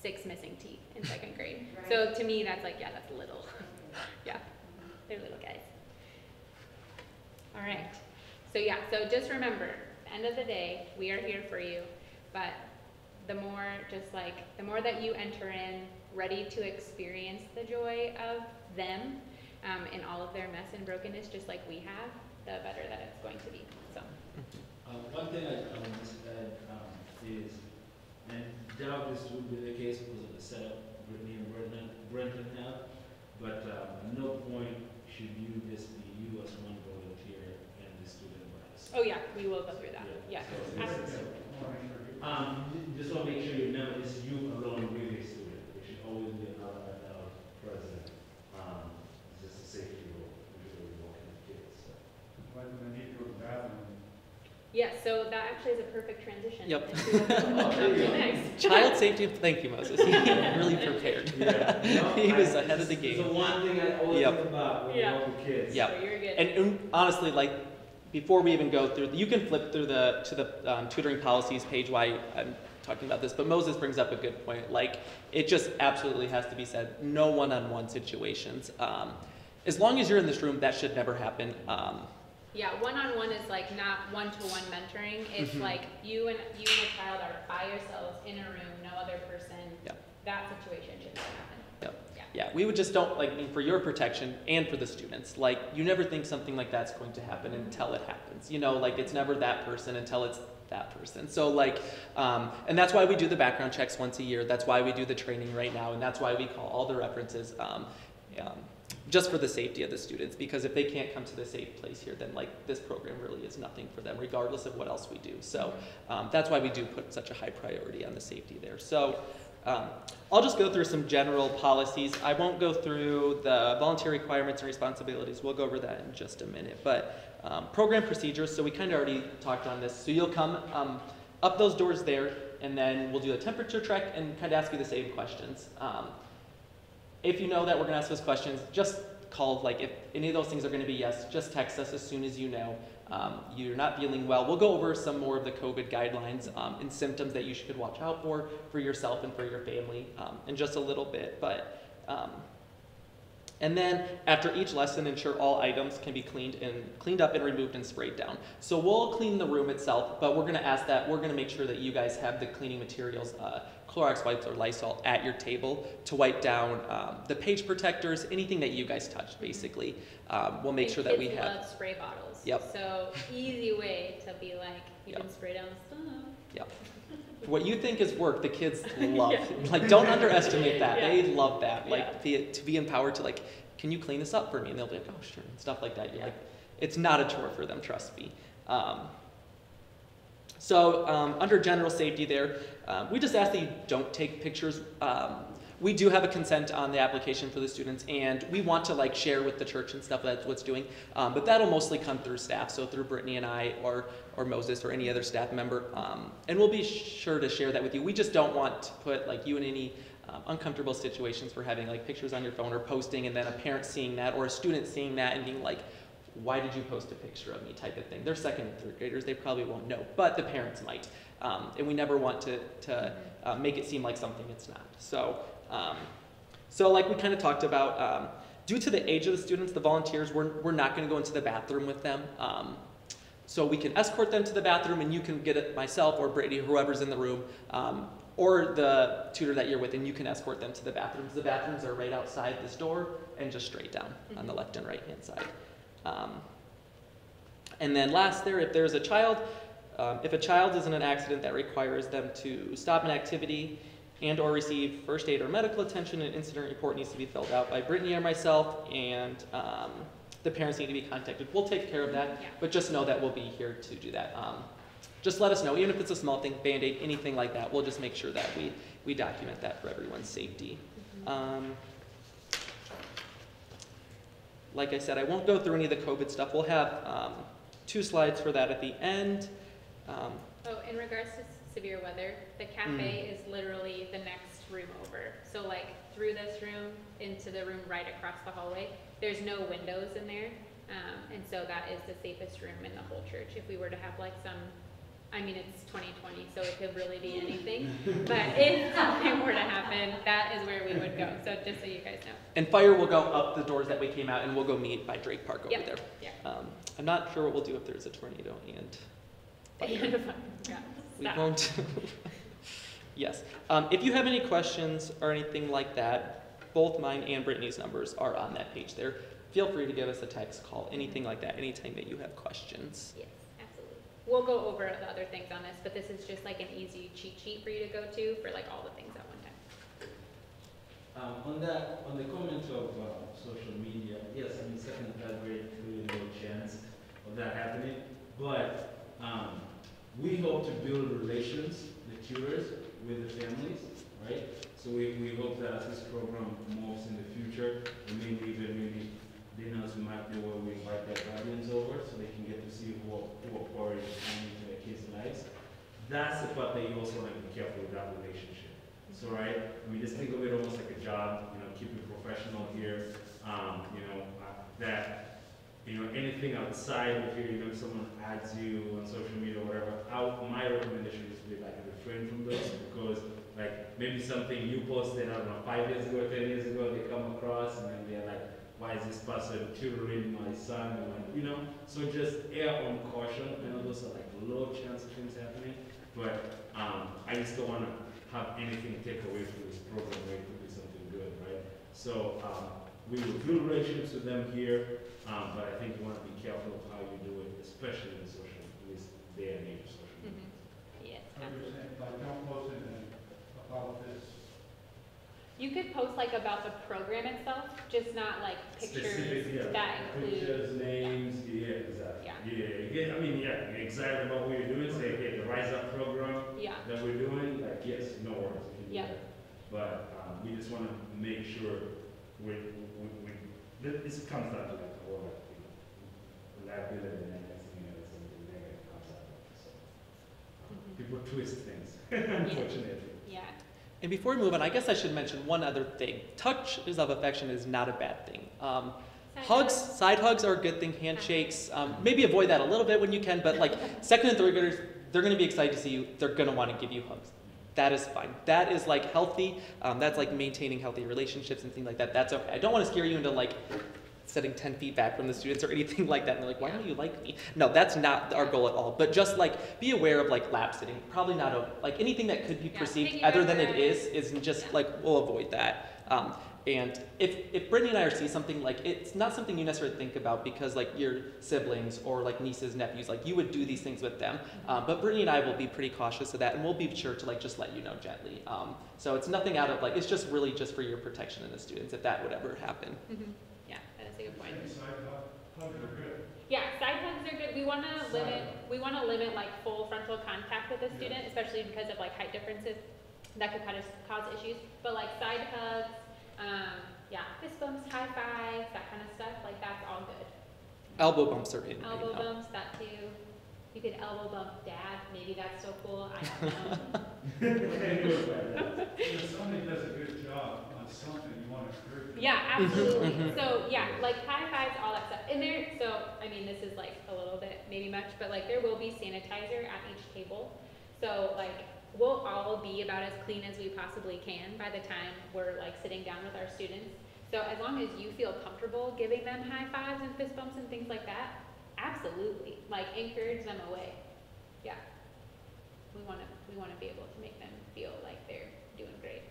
6 missing teeth in second grade. Right. So to me, that's like, yeah, that's little. Yeah, they're little guys. All right. So yeah, so just remember, end of the day, we are here for you, but the more that you enter in ready to experience the joy of them in all of their mess and brokenness, just like we have, the better that it's going to be. So. One thing I want to add is, and doubt this would be the case because of the setup Brittany and Brenton have, but at no point should you just be you as one volunteer and the student bias. Oh yeah, we will go through that. Yeah. So Absolutely. just want to make sure you know it's you alone with a student. There should always be another adult present. It's just a safety rule. Usually we walk in the kids. So. Like when they need to go to the bathroom. Yeah, so that actually is a perfect transition. Yep. into what we'll come to next. Child safety, thank you, Moses. He really prepared. Yeah. He was ahead of the It's game. the one thing I always Yep. think about when we Yeah. walk with kids. Yep. So you're good. And honestly, like, before we even go through, you can flip through to the tutoring policies page while I'm talking about this, but Moses brings up a good point. Like, it just absolutely has to be said, no one-on-one situations. As long as you're in this room, that should never happen. Yeah, one-on-one is like not one-to-one mentoring. It's Mhm. like you and a child are by yourselves in a room, no other person. Yep. That situation should never happen. Yep. Yeah. Yeah, we would just don't, like, I mean, for your protection and for the students, like, you never think something like that's going to happen until it happens. You know, like, it's never that person until it's that person. So, like, and that's why we do the background checks once a year. That's why we do the training right now, and that's why we call all the references, just for the safety of the students, because if they can't come to the safe place here, then, like, this program really is nothing for them, regardless of what else we do. So that's why we do put such a high priority on the safety there. So I'll just go through some general policies. I won't go through the volunteer requirements and responsibilities. We'll go over that in just a minute. But program procedures, so we kind of already talked on this. So you'll come up those doors there, and then we'll do a temperature check and kind of ask you the same questions. If you know that we're going to ask those questions, just call. Like, if any of those things are going to be yes, just text us as soon as you know. You're not feeling well. We'll go over some more of the COVID guidelines and symptoms that you should watch out for yourself and for your family in just a little bit. But and then after each lesson, ensure all items can be cleaned up and removed and sprayed down. So we'll clean the room itself, but we're going to ask that, we're going to make sure that you guys have the cleaning materials, Clorox wipes or Lysol at your table to wipe down the page protectors, anything that you guys touched, basically. We'll make sure that we Kids have. love spray bottles. Yep. So easy way to be like, you Yep. can spray down the stuff. Yep. What you think is work, the kids love. Yeah. Like, don't underestimate that. Yeah. They love that. Like, Yeah. to be empowered to, like, can you clean this up for me? And they'll be like, oh, sure, and stuff like that. You're like, it's not a chore for them, trust me. So under general safety there, we just ask that you don't take pictures. We do have a consent on the application for the students, and we want to, like, share with the church and stuff that's what's doing, but that'll mostly come through staff, so through Brittany and I or Moses or any other staff member, and we'll be sure to share that with you. We just don't want to put, like, you in any uncomfortable situations for having, like, pictures on your phone or posting, and then a parent seeing that or a student seeing that and being like, why did you post a picture of me, type of thing. They're second and third graders, they probably won't know, but the parents might. And we never want to make it seem like something it's not. So like we kind of talked about, due to the age of the students, the volunteers, we're not going to go into the bathroom with them. So we can escort them to the bathroom, and you can get it, myself or Brittany, whoever's in the room, or the tutor that you're with, and you can escort them to the bathrooms. The bathrooms are right outside this door and just straight down on the left and right hand side. And then last there, if there's a child, if a child is in an accident that requires them to stop an activity and or receive first aid or medical attention, an incident report needs to be filled out by Brittany or myself, and the parents need to be contacted. We'll take care of that, but just know that we'll be here to do that. Just let us know, even if it's a small thing, Band-Aid, anything like that, we'll just make sure that we document that for everyone's safety. Like I said, I won't go through any of the COVID stuff. We'll have 2 slides for that at the end. In regards to severe weather, the cafe is literally the next room over. So, like, through this room into the room right across the hallway, there's no windows in there. And so that is the safest room in the whole church. If we were to have, like, some I mean, it's 2020, so it could really be anything. But if something were to happen, that is where we would go. So just so you guys know. And fire will go up the doors that we came out, and we'll go meet by Drake Park over Yep. there. Yeah. I'm not sure what we'll do if there's a tornado and fire. Yeah. We Stop. won't. Yes. If you have any questions or anything like that, both mine and Brittany's numbers are on that page there. Feel free to give us a text, call, anything like that, anytime that you have questions. Yes, absolutely. We'll go over the other things on this, but this is just like an easy cheat sheet for you to go to for like all the things at one time. On the comment of social media, yes, I mean, second and third grade, clearly no chance of that happening. But we hope to build relations, the tutors, with the families, right? So we hope that as this program moves in the future, and maybe even maybe dinners might be where we invite their guardians over so they can get to see who are pouring into their kids' lives. That's the part that you also want to be careful with that relationship. So, right, I mean, just think of it almost like a job, you know, keep it professional here, that, you know, anything outside of here, you know, if someone adds you on social media or whatever, my recommendation is to be like refrain from those, because like maybe something you posted, I don't know, 5 years ago, 10 years ago, they come across and then they're like, why is this person tutoring my son? And like, you know, so just err on caution. I know those are like low chance of things happening, but I just don't want to have anything take away from this program where it could be something good, right? So we will build relationships with them here, but I think you want to be careful of how you do it, especially in social, in this day and age of social media. Yes. I was saying, like, don't post anything about this. You could post like about the program itself, just not like pictures Specific, yeah. that include. Pictures, names, yeah, exactly. Yeah. I mean, yeah, you're excited about what you're doing, say, hey, the Rise Up program Yeah. that we're doing, like, yes, no worries. We can do Yeah. that. But we just want to make sure this comes down to like the whole, like, you know, reliability and everything else, something negative comes out of it. So people twist things, unfortunately. Yeah. And before we move on, I guess I should mention one other thing. Touches of affection is not a bad thing. Hugs, side hugs are a good thing. Handshakes, maybe avoid that a little bit when you can, but like second and third graders, they're going to be excited to see you. They're going to want to give you hugs. That is fine. That is like healthy. That's like maintaining healthy relationships and things like that. That's okay. I don't want to scare you into like sitting 10 feet back from the students or anything like that. And they're like, why don't you like me? No, that's not our goal at all. But just like be aware of like lap sitting. Probably not like anything that could be perceived other than it is just like we'll avoid that. And if Brittany and I see something like it's not something you necessarily think about because like your siblings or like nieces, nephews, like you would do these things with them. But Brittany and I will be pretty cautious of that and we'll be sure to like just let you know gently. So it's nothing out of like, it's just really just for your protection of the students if that would ever happen. Mm-hmm. Yeah, that is a good point. Side hugs are good. Yeah, side hugs are good. We want to limit like full frontal contact with the student, especially because of like height differences that could kind of cause issues. But like side hugs, fist bumps, high fives, that kind of stuff, like that's all good. Elbow bumps are in. Elbow bumps, that too. You could elbow bump dad, maybe that's so cool, I don't know. If somebody does a good job on something, you want to encourage them. Yeah, absolutely. So yeah, like high fives, all that stuff. And there, so I mean, this is like a little bit maybe much, but like there will be sanitizer at each table. So like we'll all be about as clean as we possibly can by the time we're like sitting down with our students. So as long as you feel comfortable giving them high fives and fist bumps and things like that, absolutely. Like encourage them away. Yeah. We want to be able to make them feel like they're doing great.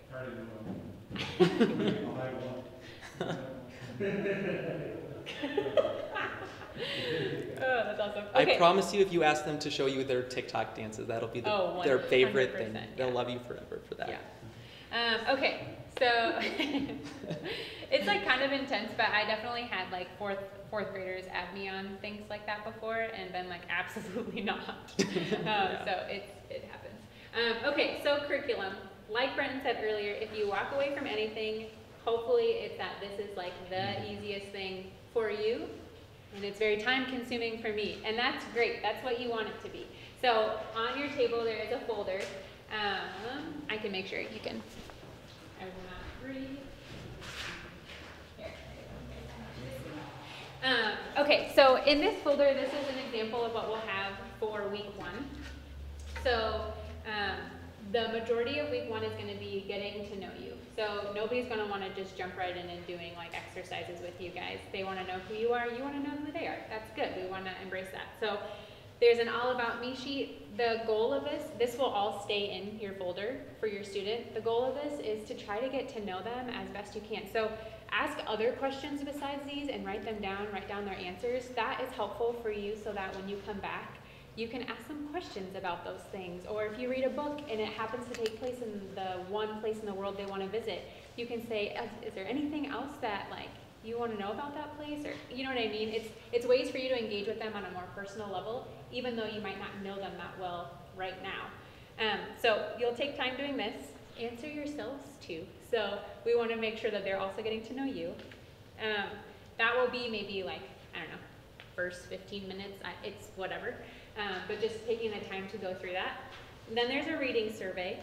Oh, that's awesome. Okay. I promise you, if you ask them to show you their TikTok dances, that'll be their favorite thing. They'll love you forever for that. Yeah. Okay, so it's like kind of intense, but I definitely had like fourth graders add me on things like that before, and been like, absolutely not. So it happens. Okay, so curriculum. Like Brenton said earlier, if you walk away from anything, hopefully it's that this is like the easiest thing for you. And it's very time consuming for me. And that's great. That's what you want it to be. So on your table there is a folder. I can make sure you can. I will not read. Here. Okay, so in this folder, this is an example of what we'll have for week 1. So the majority of week 1 is going to be getting to know you. So nobody's going to want to just jump right in and doing like exercises with you guys. They want to know who you are. You want to know who they are. That's good. We want to embrace that. So there's an all about me sheet. The goal of this will all stay in your folder for your student. The goal of this is to try to get to know them as best you can. So ask other questions besides these and write them down, write down their answers. That is helpful for you so that when you come back, you can ask them questions about those things. Or if you read a book and it happens to take place in the one place in the world they want to visit, you can say, is there anything else that like you want to know about that place? Or you know what I mean? It's ways for you to engage with them on a more personal level, even though you might not know them that well right now. So you'll take time doing this. Answer yourselves too. So we want to make sure that they're also getting to know you. That will be maybe like, I don't know, first 15 minutes, it's whatever. But just taking the time to go through that. And then there's a reading survey.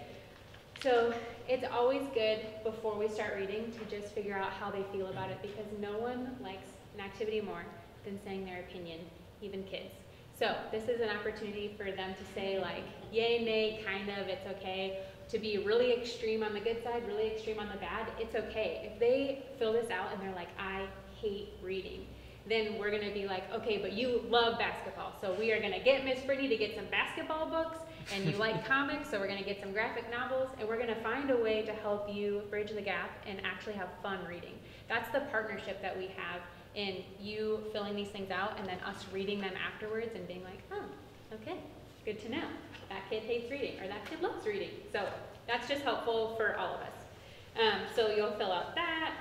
So it's always good before we start reading to just figure out how they feel about it, because no one likes an activity more than saying their opinion, even kids. So this is an opportunity for them to say like, yay, nay, kind of, it's okay. To be really extreme on the good side, really extreme on the bad, it's okay. If they fill this out and they're like, I hate reading, then we're gonna be like, okay, but you love basketball, so we are gonna get Miss Brittany to get some basketball books, and you like comics, so we're gonna get some graphic novels, and we're gonna find a way to help you bridge the gap and actually have fun reading. That's the partnership that we have in you filling these things out and then us reading them afterwards and being like, oh, okay, good to know. That kid hates reading, or that kid loves reading. So that's just helpful for all of us. So you'll fill out that,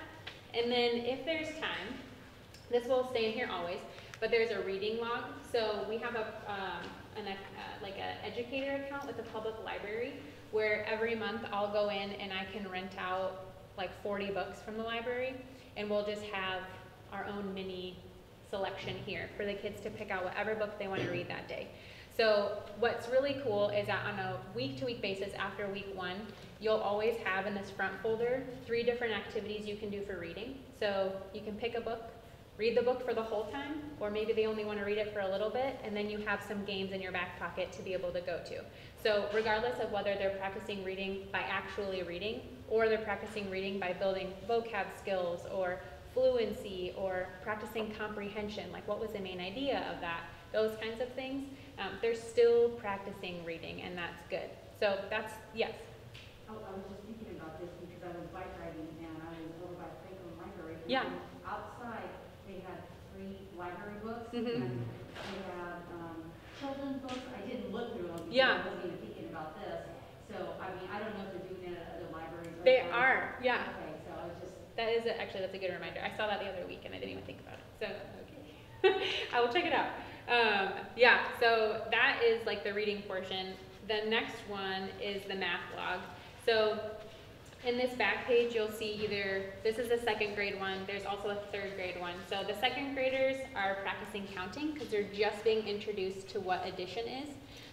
and then if there's time, this will stay in here always, but there's a reading log. So we have like an educator account with the public library, where every month I'll go in and I can rent out like 40 books from the library, and we'll just have our own mini selection here for the kids to pick out whatever book they want to read that day. So what's really cool is that on a week-to-week basis after week 1, you'll always have in this front folder 3 different activities you can do for reading. So you can pick a book, read the book for the whole time, or maybe they only want to read it for a little bit, and then you have some games in your back pocket to be able to go to. So regardless of whether they're practicing reading by actually reading, or they're practicing reading by building vocab skills, or fluency, or practicing comprehension, like what was the main idea of that, those kinds of things, they're still practicing reading, and that's good. So that's, yes? I was just thinking about this because I was bike riding and I was over by Franklin Library. And Yeah. Outside, they had 3 library books, Mhm. and they had children's books. I didn't look through them because Yeah. I wasn't even thinking about this. So, I mean, I don't know if they're doing that at other libraries. Right They now. are, yeah. Okay, so I was just. Actually, that's a good reminder. I saw that the other week and I didn't even think about it. So, okay. I will check it out. Yeah, so that is like the reading portion. The next one is the math log. So in this back page, you'll see either, this is the 2nd grade one, there's also a 3rd grade one. So the 2nd graders are practicing counting because they're just being introduced to what addition is.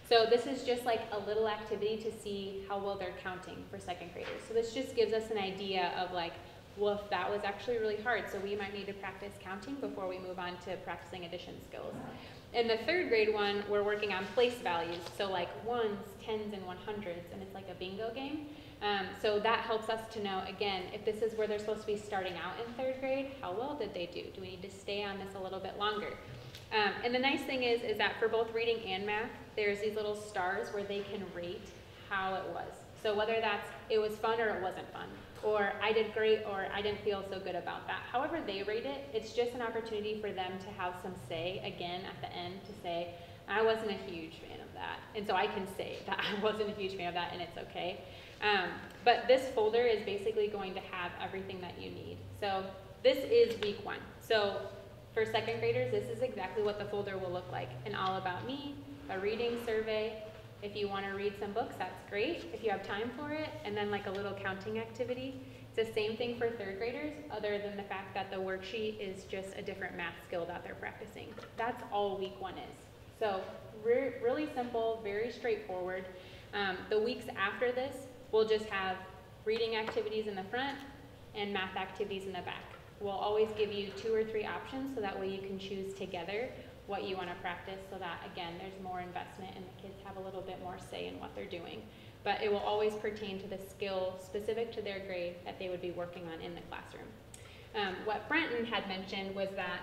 So this is just like a little activity to see how well they're counting for 2nd graders. So this just gives us an idea of like, well, if that was actually really hard, so we might need to practice counting before we move on to practicing addition skills. In the 3rd grade one, we're working on place values, so like 1s, 10s, and 100s, and it's like a bingo game. So that helps us to know, again, if this is where they're supposed to be starting out in 3rd grade, how well did they do? Do we need to stay on this a little bit longer? And the nice thing is that for both reading and math, there's these little stars where they can rate how it was. So whether that's it was fun or it wasn't fun, or I did great or I didn't feel so good about that. However they rate it, it's just an opportunity for them to have some say, again, at the end, to say, I wasn't a huge fan of that. And so I can say that I wasn't a huge fan of that and it's okay. But this folder is basically going to have everything that you need. So this is week 1. So for 2nd graders, this is exactly what the folder will look like. An all about me, a reading survey. If you want to read some books, that's great, if you have time for it, and then like a little counting activity. It's the same thing for 3rd graders, other than the fact that the worksheet is just a different math skill that they're practicing. That's all week 1 is. So really simple, very straightforward. The weeks after this, we'll just have reading activities in the front and math activities in the back. We'll always give you 2 or 3 options so that way you can choose together what you want to practice so that, again, there's more investment and the kids have a little bit more say in what they're doing. But it will always pertain to the skill specific to their grade that they would be working on in the classroom. What Brenton had mentioned was that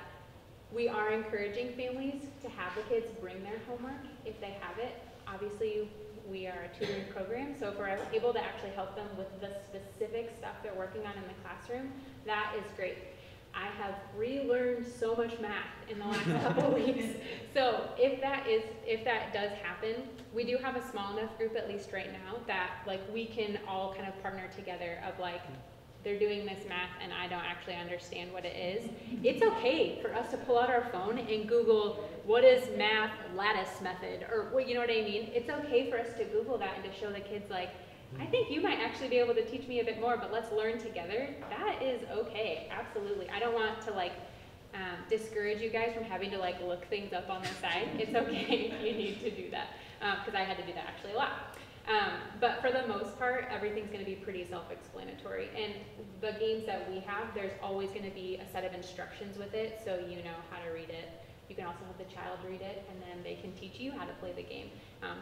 we are encouraging families to have the kids bring their homework if they have it. Obviously, we are a tutoring program, so if we're able to actually help them with the specific stuff they're working on in the classroom, that is great. I have relearned so much math in the last couple weeks. So if that does happen, we do have a small enough group, at least right now, that like we can all kind of partner together of like, they're doing this math and I don't actually understand what it is. It's okay for us to pull out our phone and Google what is math lattice method, or well, you know what I mean? It's okay for us to Google that and to show the kids like, I think you might actually be able to teach me a bit more, but let's learn together. That is okay, absolutely. I don't want to like discourage you guys from having to like look things up on the side. It's okay if you need to do that, because I had to do that actually a lot. But for the most part, everything's going to be pretty self-explanatory. And the games that we have, there's always going to be a set of instructions with it, so you know how to read it. You can also have the child read it, and then they can teach you how to play the game.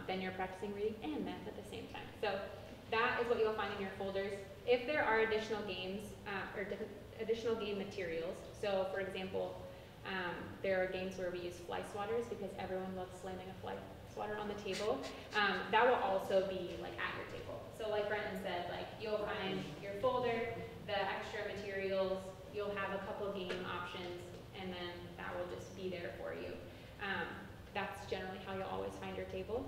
Then you're practicing reading and math at the same time. So that is what you'll find in your folders. If there are additional games or additional game materials, so for example, there are games where we use fly swatters because everyone loves slamming a fly swatter on the table. That will also be like at your table. So like Brenton said, like you'll find your folder, the extra materials, you'll have a couple game options, and then that will just be there for you. That's generally how you'll always find your table.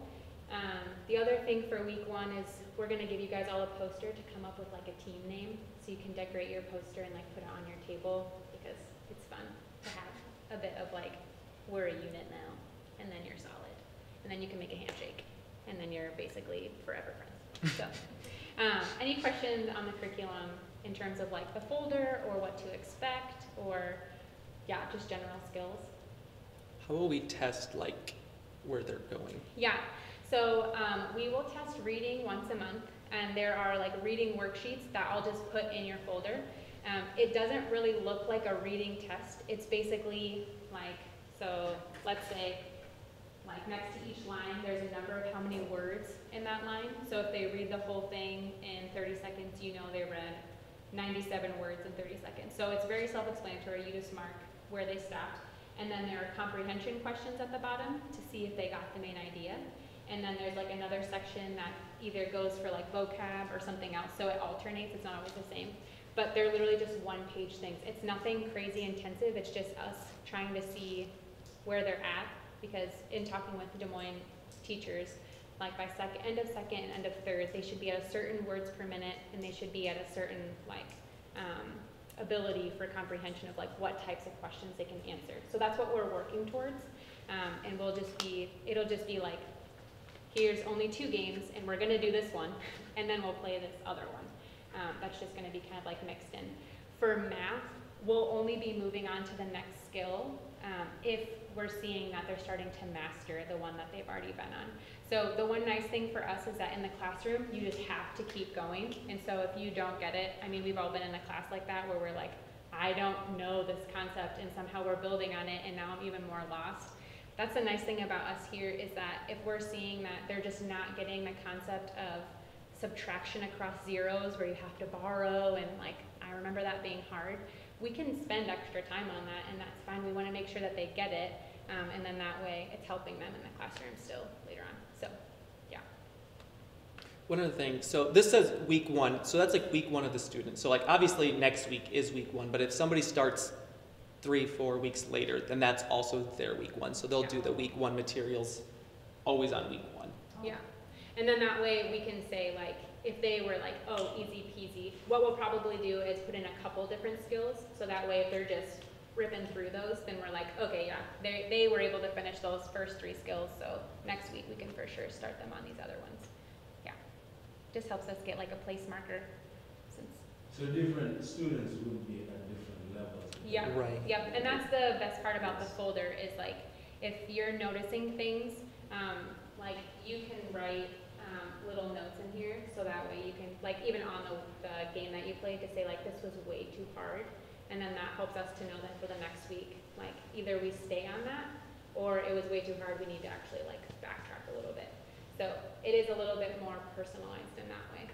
The other thing for week 1 is we're going to give you guys all a poster to come up with like a team name, so you can decorate your poster and like put it on your table, because it's fun to have a bit of like, we're a unit now, and then you're solid, and then you can make a handshake, and then you're basically forever friends. So any questions on the curriculum in terms of like the folder or what to expect, or yeah, just general skills? How will we test like where they're going? Yeah, so we will test reading once a month, and there are like reading worksheets that I'll just put in your folder. It doesn't really look like a reading test. It's basically like, so let's say like next to each line there's a number of how many words in that line. So if they read the whole thing in 30 seconds, you know they read 97 words in 30 seconds. So it's very self-explanatory. You just mark where they stopped. And then there are comprehension questions at the bottom to see if they got the main idea. And then there's like another section that either goes for like vocab or something else. So it alternates, it's not always the same. But they're literally just one-page things. It's nothing crazy intensive, it's just us trying to see where they're at. Because in talking with Des Moines teachers, like by end of second and end of third, they should be at a certain words per minute, and they should be at a certain like ability for comprehension of like what types of questions they can answer. So that's what we're working towards, and it'll just be like, here's only 2 games, and we're gonna do this one, and then we'll play this other one. That's just gonna be kind of like mixed in. For math, we'll only be moving on to the next skill if we're seeing that they're starting to master the one that they've already been on. So the one nice thing for us is that in the classroom, you just have to keep going. And so if you don't get it, I mean, we've all been in a class like that where we're like, I don't know this concept, and somehow we're building on it, and now I'm even more lost. That's the nice thing about us here, is that if we're seeing that they're just not getting the concept of subtraction across zeros where you have to borrow, and like, I remember that being hard, we can spend extra time on that, and that's fine. We want to make sure that they get it, and then that way it's helping them in the classroom still later on. So, yeah. One other thing, so this says week 1, so that's like week 1 of the student. So like obviously next week is week 1, but if somebody starts 3-4 weeks later, then that's also their week 1. So they'll do the week 1 materials always on week 1. Yeah, and then that way we can say like, if they were like, oh, easy peasy, what we'll probably do is put in a couple different skills, so that way if they're just ripping through those, then we're like, okay, yeah, they were able to finish those first 3 skills, so next week we can for sure start them on these other ones. Yeah, just helps us get like a place marker. So different students will be at different levels. Yeah, right. Yep, and that's the best part about the folder is like, if you're noticing things, like you can write little notes in here, so that way you can, like even on the game that you played, to say like, this was way too hard, and then that helps us to know that for the next week, like either we stay on that, or it was way too hard, we need to actually like backtrack a little bit. So it is a little bit more personalized in that way.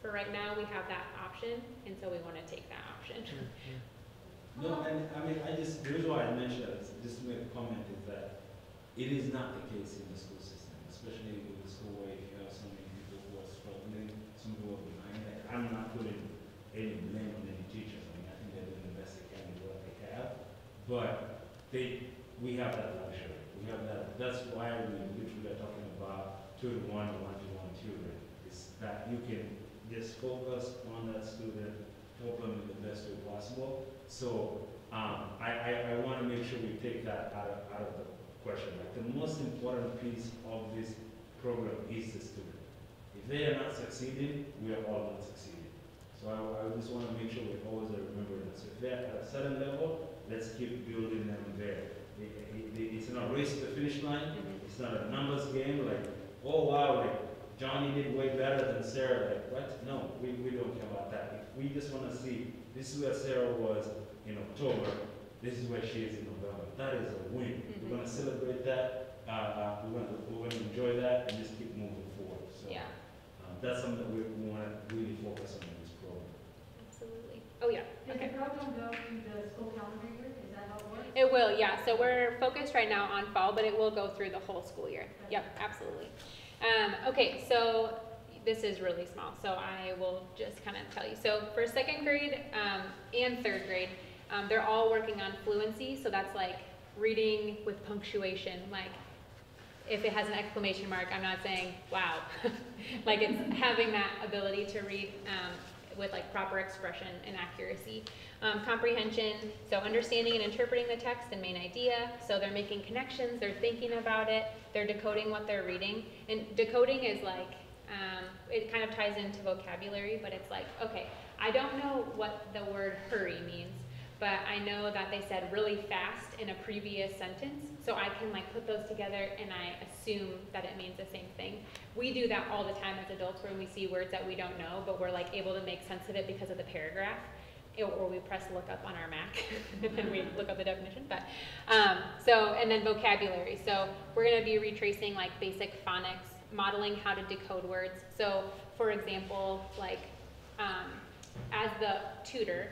For right now, we have that option, and so we want to take that option. No, and I mean, the reason why I mentioned that, just to make a comment, is that it is not the case in the school system, especially with the school where if you have so many people who are struggling, some people are behind. Like, I'm not putting any blame on any teachers. I mean, I think they're doing the best they can with what they have, but we have that luxury. We have that. That's why we literally are talking about 2-to-1 or 1-to-1 tutoring. Is that you can just focus on that student, help them in the best way possible. So I want to make sure we take that out of the question. Like, the most important piece of this program is the student. If they are not succeeding, we are all not succeeding. So I just want to make sure we always remember that. So if they're at a certain level, let's keep building them there. It's not a race to the finish line. It's not a numbers game. Like, oh wow, like Johnny did way better than Sarah. Like, what? No, we don't care about that. If we just want to see, this is where Sarah was in October, this is where she is in November. That is a win. We're going to celebrate that. We're going to enjoy that and just keep moving forward. So Yeah. That's something that we want to really focus on in this program. Absolutely. Oh yeah. Does Okay. the program go through the school calendar year? Is that how it works? It will, yeah. So we're focused right now on fall, but it will go through the whole school year. Yep, absolutely. Okay, so this is really small, so I will just kind of tell you. So for second grade and third grade, they're all working on fluency. So that's like reading with punctuation. Like if it has an exclamation mark, I'm not saying wow. Like it's having that ability to read with like proper expression and accuracy. Comprehension, so understanding and interpreting the text and main idea. So they're making connections, they're thinking about it, they're decoding what they're reading. And decoding is like, it kind of ties into vocabulary, but it's like, okay, I don't know what the word hurry means, but I know that they said really fast in a previous sentence, so I can like put those together and I assume that it means the same thing. We do that all the time as adults when we see words that we don't know, but we're like able to make sense of it because of the paragraph, or we press look up on our Mac and then we look up the definition. But and then vocabulary. So we're going to be retracing like basic phonics, modeling how to decode words. So for example, like as the tutor,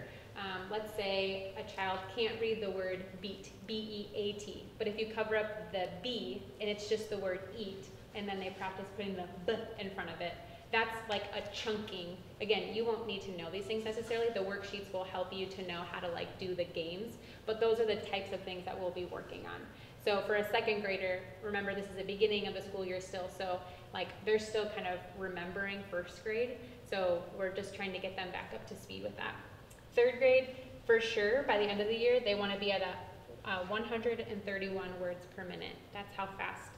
let's say a child can't read the word beat, B-E-A-T, but if you cover up the B and it's just the word eat, and then they practice putting the B in front of it, that's like a chunking. Again, you won't need to know these things necessarily. The worksheets will help you to know how to like do the games, but those are the types of things that we'll be working on. So for a second grader, remember this is the beginning of the school year still, so like they're still kind of remembering first grade, so we're just trying to get them back up to speed with that. Third grade, for sure, by the end of the year, they want to be at a 131 words per minute. That's how fast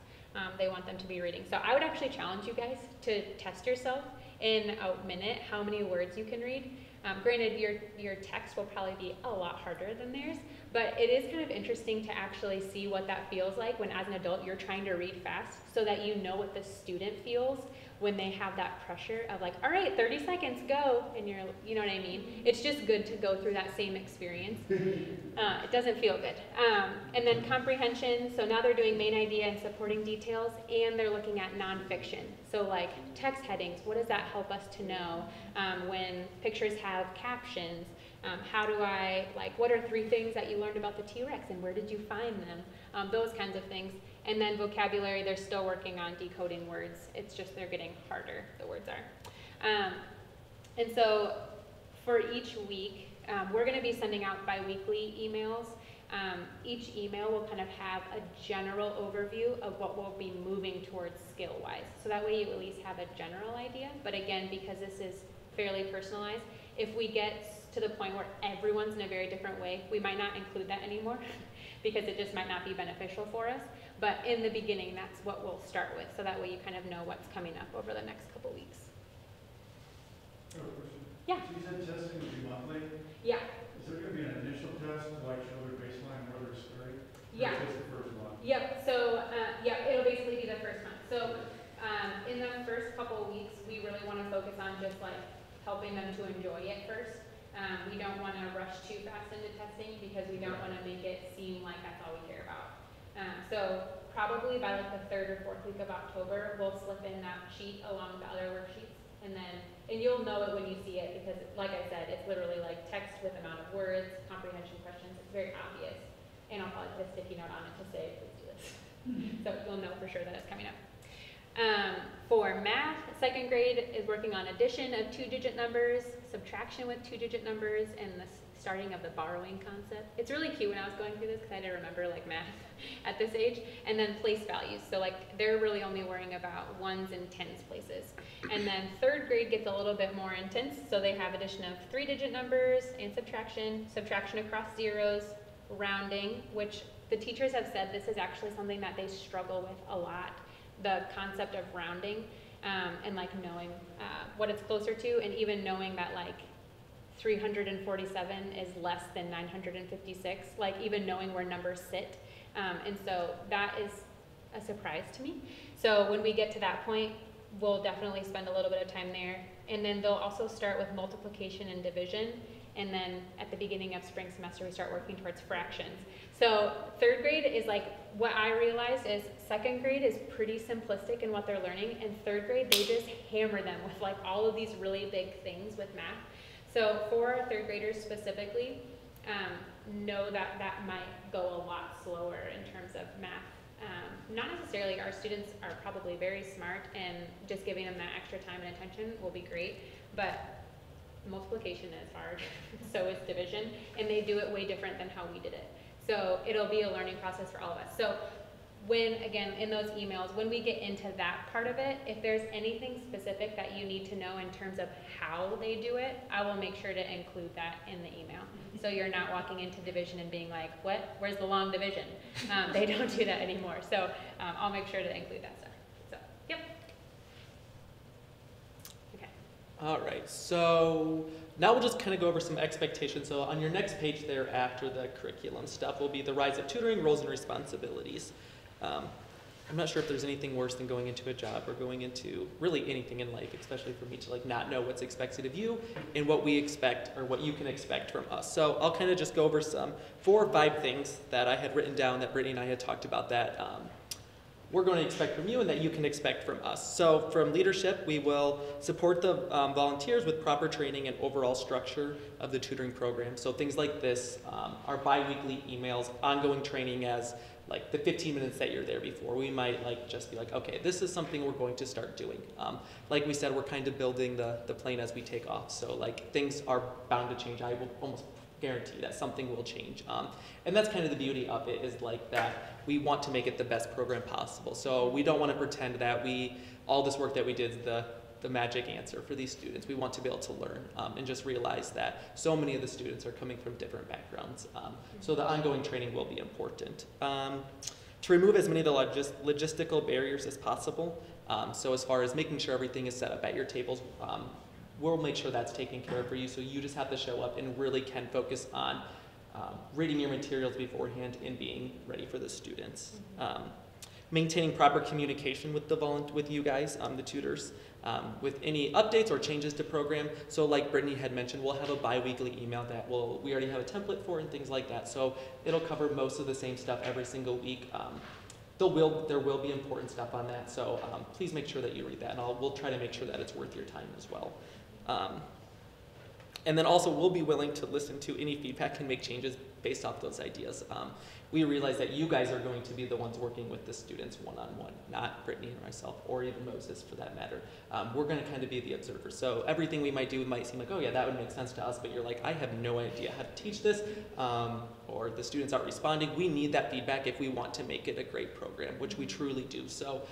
they want them to be reading. So I would actually challenge you guys to test yourself in a minute how many words you can read. Granted, your text will probably be a lot harder than theirs, but it is kind of interesting to actually see what that feels like when as an adult you're trying to read fast, so that you know what the student feels when they have that pressure of like, all right, 30 seconds, go, and you're, you know what I mean? It's just good to go through that same experience. It doesn't feel good. And then comprehension, so now they're doing main idea and supporting details, and they're looking at nonfiction. So like text headings, what does that help us to know? When pictures have captions, how do I, like, what are 3 things that you learned about the T-Rex and where did you find them? Those kinds of things. And then vocabulary, they're still working on decoding words. It's just they're getting harder, the words are. And so for each week, we're going to be sending out bi-weekly emails. Each email will kind of have a general overview of what we'll be moving towards skill-wise. So that way you at least have a general idea. But again, because this is fairly personalized, if we get to the point where everyone's in a very different way, we might not include that anymore because it just might not be beneficial for us. But in the beginning, that's what we'll start with. So that way you kind of know what's coming up over the next couple weeks. I have a question. Yeah. So you said testing would be monthly? Yeah. Is there going to be an initial test to like show their baseline where they're starting? Yeah. Or just the first month? Yep. So it'll basically be the first month. So in the first couple of weeks, we really want to focus on just like helping them to enjoy it first. We don't want to rush too fast into testing because we don't want to make it seem like that's all we care about. So probably by like the 3rd or 4th week of October, we'll slip in that sheet along with the other worksheets, and you'll know it when you see it, because like I said, it's literally like text with amount of words, comprehension questions. It's very obvious, and I'll probably put a sticky note on it to say, please do this. So you'll know for sure that it's coming up. For math, 2nd grade is working on addition of 2-digit numbers, subtraction with 2-digit numbers, and the starting of the borrowing concept. It's really cute when I was going through this, because I didn't remember like math at this age. And then place values. So like they're really only worrying about 1s and 10s places. And then 3rd grade gets a little bit more intense. So they have addition of 3-digit numbers and subtraction across zeros, rounding, which the teachers have said this is actually something that they struggle with a lot. The concept of rounding, and like knowing what it's closer to, and even knowing that like 347 is less than 956, like even knowing where numbers sit. And so that is a surprise to me. So when we get to that point, we'll definitely spend a little bit of time there. And then they'll also start with multiplication and division. And then at the beginning of spring semester, we start working towards fractions. So 3rd grade is like, what I realized is 2nd grade is pretty simplistic in what they're learning. And 3rd grade, they just hammer them with like all of these really big things with math. So for 3rd graders specifically, know that that might go a lot slower in terms of math. Not necessarily, our students are probably very smart, and just giving them that extra time and attention will be great, but multiplication is hard, so is division, and they do it way different than how we did it. So it'll be a learning process for all of us. So when, again, in those emails, when we get into that part of it, if there's anything specific that you need to know in terms of how they do it, I will make sure to include that in the email. So you're not walking into division and being like, what? Where's the long division? They don't do that anymore. So I'll make sure to include that stuff. So, yep. Okay. All right, so now we'll just kind of go over some expectations. So on your next page there, after the curriculum stuff, will be the rise of tutoring, roles, and responsibilities. I'm not sure if there's anything worse than going into a job or going into really anything in life, especially for me to like not know what's expected of you and what we expect or what you can expect from us. So I'll kind of just go over some 4 or 5 things that I had written down that Brittany and I had talked about that we're going to expect from you and that you can expect from us. So from leadership, we will support the volunteers with proper training and overall structure of the tutoring program. So things like this, our bi-weekly emails, ongoing training as like the 15 minutes that you're there before. We might like just be like, okay, this is something we're going to start doing. Like we said, we're kind of building the plane as we take off. So like things are bound to change. I will almost guarantee that something will change. And that's kind of the beauty of it, is like that we want to make it the best program possible. So we don't want to pretend that all this work that we did is the magic answer for these students. We want to be able to learn and just realize that so many of the students are coming from different backgrounds. So the ongoing training will be important. To remove as many of the logistical barriers as possible. So as far as making sure everything is set up at your tables, we'll make sure that's taken care of for you, so you just have to show up and really can focus on reading your materials beforehand and being ready for the students. Maintaining proper communication with you guys, the tutors, with any updates or changes to program. So like Brittany had mentioned, we'll have a bi-weekly email that we already have a template for and things like that. So it'll cover most of the same stuff every single week. There will be important stuff on that, so please make sure that you read that, and we'll try to make sure that it's worth your time as well. And then also, we'll be willing to listen to any feedback and make changes based off those ideas. We realize that you guys are going to be the ones working with the students one-on-one, not Brittany or myself, or even Moses for that matter. We're going to kind of be the observers. So everything we might do might seem like, oh yeah, that would make sense to us, but you're like, I have no idea how to teach this, or the students aren't responding. We need that feedback if we want to make it a great program, which we truly do. So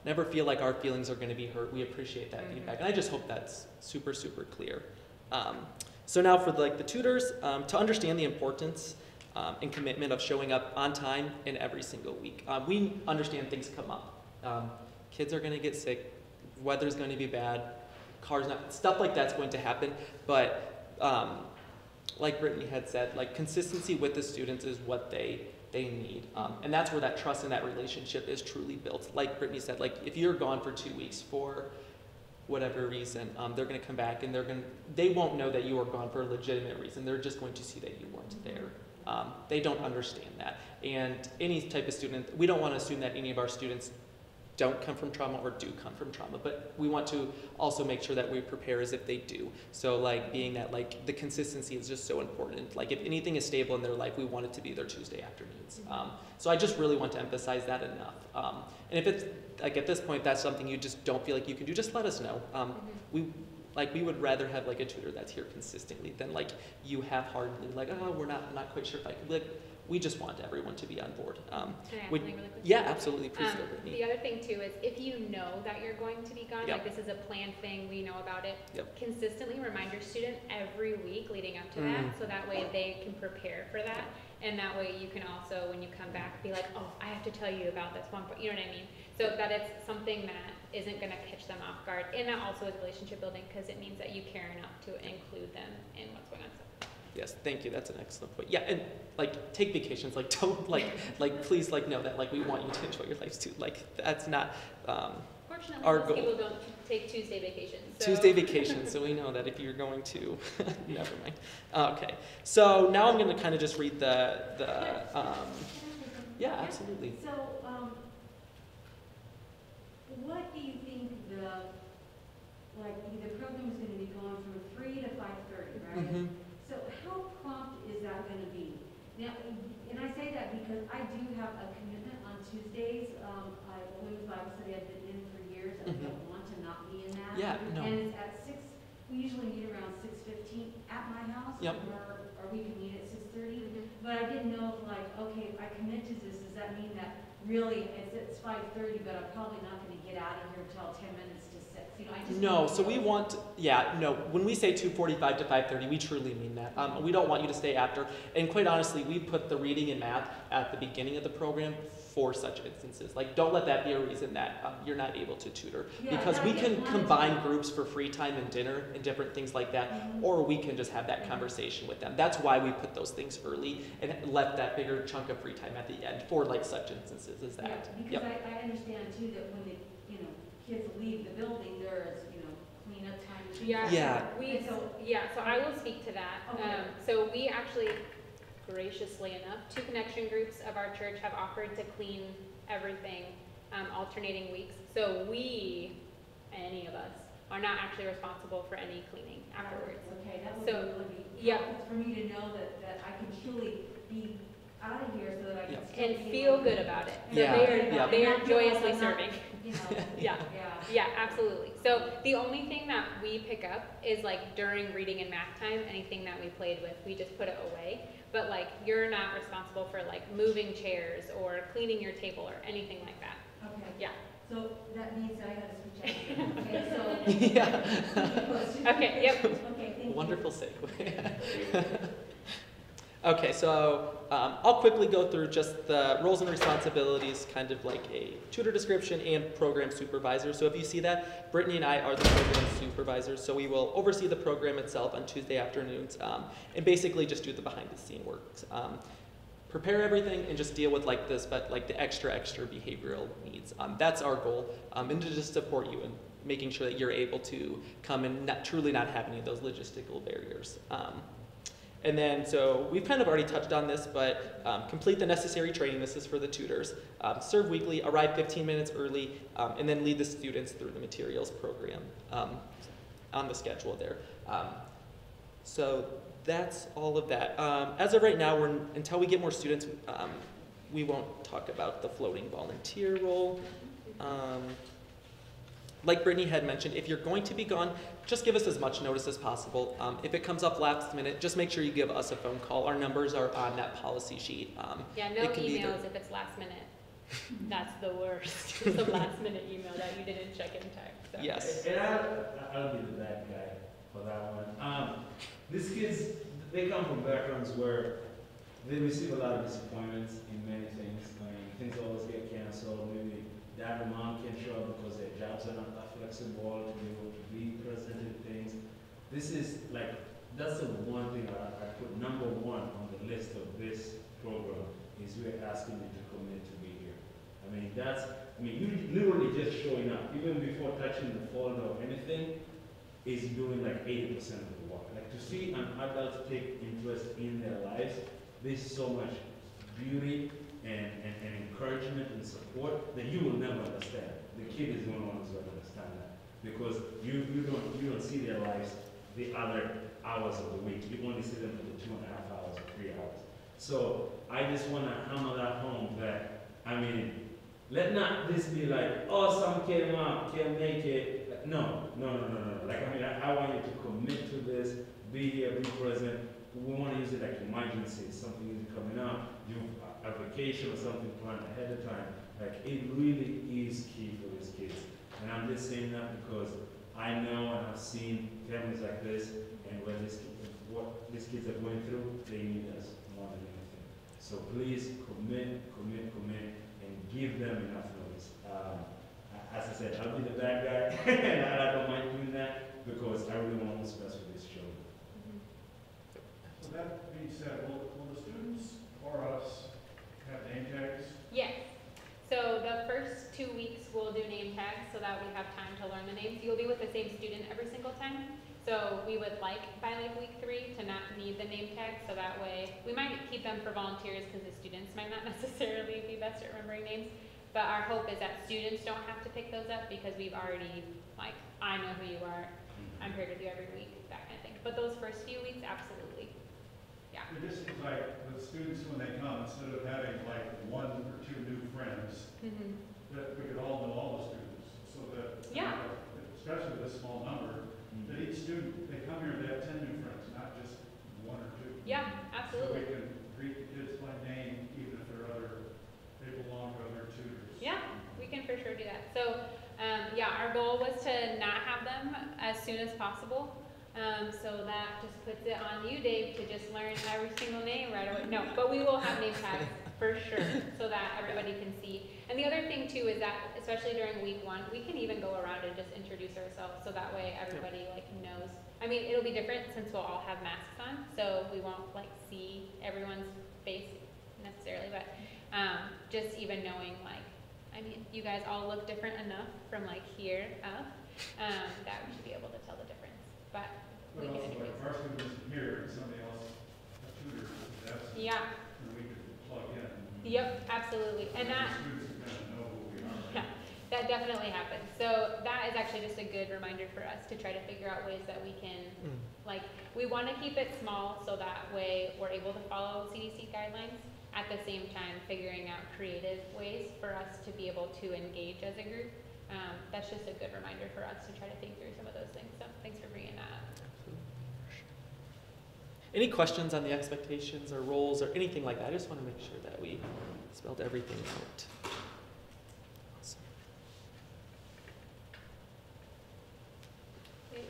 never feel like our feelings are going to be hurt. We appreciate that feedback, and I just hope that's super, super clear. So now for the tutors, to understand the importance and commitment of showing up on time in every single week. We understand things come up. Kids are going to get sick, weather's going to be bad, stuff like that's going to happen, but like Brittany had said, like consistency with the students is what they need. And that's where that trust and that relationship is truly built. Like Brittany said, like if you're gone for 2 weeks for whatever reason, they're going to come back and they won't know that you were gone for a legitimate reason. They're just going to see that you weren't there. They don't understand that. And any type of student, we don't want to assume that any of our students don't come from trauma or do come from trauma, but we want to also make sure that we prepare as if they do. So like being that like the consistency is just so important. Like if anything is stable in their life, we want it to be their Tuesday afternoons. So I just really want to emphasize that enough. And if it's like at this point, that's something you just don't feel like you can do, just let us know. We would rather have like a tutor that's here consistently than like you half-heartedly like, oh, I'm not quite sure if I could. Like, we just want everyone to be on board. Can I add something really quick? Yeah, absolutely. Please go, Brittany. The other thing too is if you know that you're going to be gone, Yep. like this is a planned thing, we know about it, Yep. consistently remind your student every week leading up to that, so that way they can prepare for that. And that way you can also, when you come back, be like, oh, I have to tell you about this one, you know what I mean? So that it's something that isn't gonna catch them off guard. And that also is relationship building because it means that you care enough to include them in what's going on. So. Yes, thank you. That's an excellent point. Yeah, and like take vacations. Like don't like please like know that like we want you to enjoy your lives too. Like that's not Fortunately, our most goal. people don't take Tuesday vacations. So. Tuesday vacation, so we know that if you're going to, never mind. Okay, so now I'm going to kind of just read the yeah, absolutely. So, what do you think the program is going to be going from 3 to 5:30, right? Mm-hmm. So how prompt is that going to be? Now, and I say that because I do have a commitment on Tuesdays. Women's Bible study I've been in for years. I don't want to not be in that. Yeah, no. And it's at 6. We usually meet around 6:15 at my house. Yep. Or we can meet at 6:30. But I didn't know if like, okay, if I commit to this, does that mean that really it's 5:30, but I'm probably not going to get out of here until 10 minutes to 6. You know, I just No, so we want, yeah, no, when we say 2:45 to 5:30, we truly mean that. We don't want you to stay after. And quite honestly, we put the reading and math at the beginning of the program for such instances. Like, don't let that be a reason that you're not able to tutor. Yeah, because I we just can wanted combine to- groups for free time and dinner and different things like that, or we can just have that conversation with them. That's why we put those things early and left that bigger chunk of free time at the end for like such instances as that. Yeah, because Yep. I understand too that when the kids leave the building, there's cleanup time. and things Yeah. like Yeah. that. So I will speak to that. Okay. So we actually, graciously enough, 2 connection groups of our church have offered to clean everything alternating weeks. So we, any of us, are not actually responsible for any cleaning afterwards. Okay, that would So, really be yeah. helpful for me to know that I can truly be out of here so that I can Yep. still And be feel able good to- about it. So Yeah, yeah. they are Not feel like joyously I'm not, serving. Yeah. Yeah. Yeah, absolutely. So the only thing that we pick up is like during reading and math time, anything that we played with, we just put it away. But like you're not responsible for like moving chairs or cleaning your table or anything like that. Okay. Yeah. So that means that I gotta switch out. Okay, so. Yeah. Okay, yep. Okay, thank you. Wonderful segue. Okay, so I'll quickly go through just the roles and responsibilities, kind of like a tutor description and program supervisor. So if you see that, Brittany and I are the program supervisors, so we will oversee the program itself on Tuesday afternoons and basically just do the behind the scene work. Prepare everything and just deal with like this, but like the extra behavioral needs. That's our goal, and to just support you in making sure that you're able to come and truly not have any of those logistical barriers. And then, so we've kind of already touched on this, but complete the necessary training. This is for the tutors. Serve weekly, arrive 15 minutes early, and then lead the students through the materials program on the schedule there. So that's all of that. As of right now, until we get more students, we won't talk about the floating volunteer role. Like Brittany had mentioned, if you're going to be gone, just give us as much notice as possible. If it comes up last minute, just make sure you give us a phone call. Our numbers are on that policy sheet. Yeah, no it can be emails if it's last minute. That's the worst. It's a last minute email that you didn't check in text. So. Yes. And I'll be the bad guy for that one. These kids, they come from backgrounds where they receive a lot of disappointments in many things. I mean, things always get canceled. Maybe dad or mom can't show up because their jobs are not that flexible to be able to be present in things. This is like, that's the one thing I put number 1 on the list of this program is we're asking you to commit to be here. You literally just showing up, even before touching the folder or anything, is doing like 80% of the work. Like to see an adult take interest in their lives, there's so much beauty and encouragement and support that you will never understand. The kid is the only one who's going to understand that, because you don't see their lives the other hours of the week. You only see them for the 2.5 hours or 3 hours. So I just want to hammer that home that, I mean, let not this be like, oh, some kid can't make it. No. Like, I mean, I want you to commit to this, be here, be present. We want to use it like emergency, something is coming up, you a vacation or something planned ahead of time. Like, it really is key for these kids. And I'm just saying that because I know and I've seen families like this, and when what these kids are going through, they need us more than anything. So please commit, and give them enough notice. As I said, I'll be the bad guy, and I don't mind doing that because I really want what's best for these children. So that being said, will the students or us have name tags? Yes. So the first 2 weeks we'll do name tags so that we have time to learn the names. You'll be with the same student every single time. So we would like by like week 3 to not need the name tag, so that way we might keep them for volunteers because the students might not necessarily be best at remembering names. But our hope is that students don't have to pick those up because we've already, like, I know who you are, I'm paired with you every week, that kind of thing. But those first few weeks, absolutely. Yeah. It just seems like the students, when they come, instead of having like 1 or 2 new friends, that we could all know all the students, so that, especially with this small number, that each student, they come here and they have 10 new friends, not just 1 or 2. Yeah, absolutely. So we can greet the kids by name, even if they belong to other tutors. Yeah, we can for sure do that. So, our goal was to not have them as soon as possible. So that just puts it on you, Dave, to just learn every single name right away. No, but we will have name tags for sure, so that everybody can see. And the other thing too is that, especially during week 1, we can even go around and just introduce ourselves, so that way everybody like knows. I mean, it'll be different since we'll all have masks on, so we won't like see everyone's face necessarily, but just even knowing like, I mean, you guys all look different enough from like here up, that we should be able to tell the difference. But we can also, like, if our students here and somebody else, a tutor, that's, and we could plug in. Yep, absolutely. And that, Students kind of know who we are. that definitely happens. So that is actually just a good reminder for us to try to figure out ways that we can, like, we want to keep it small so that way we're able to follow CDC guidelines, at the same time figuring out creative ways for us to be able to engage as a group. That's just a good reminder for us to try to think through some of those things. So thanks for bringing that up. Any questions on the expectations or roles or anything like that? I just want to make sure that we spelled everything out. Awesome. Wait.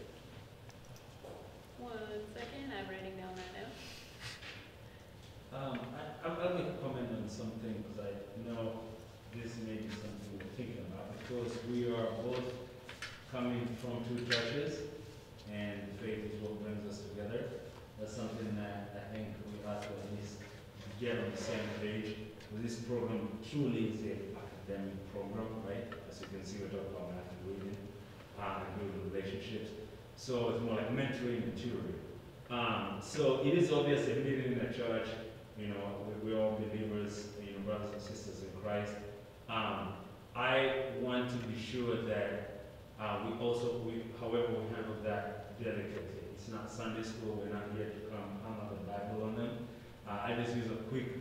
1 second, I'm writing down that note. I'll make a comment on something because I know this may be something we're thinking about, because we are both coming from 2 churches and faith is what brings us together. That's something that I think we have to at least get on the same page. This program truly is an academic program, right? As you can see, we're talking about math and reading and building relationships. So it's more like mentoring and tutoring. So it is obvious that living in a church, you know, we're all believers, you know, brothers and sisters in Christ. I want to be sure that however we handle that delicately. It's not Sunday school, we're not here to come hammer the Bible on them. I just use a quick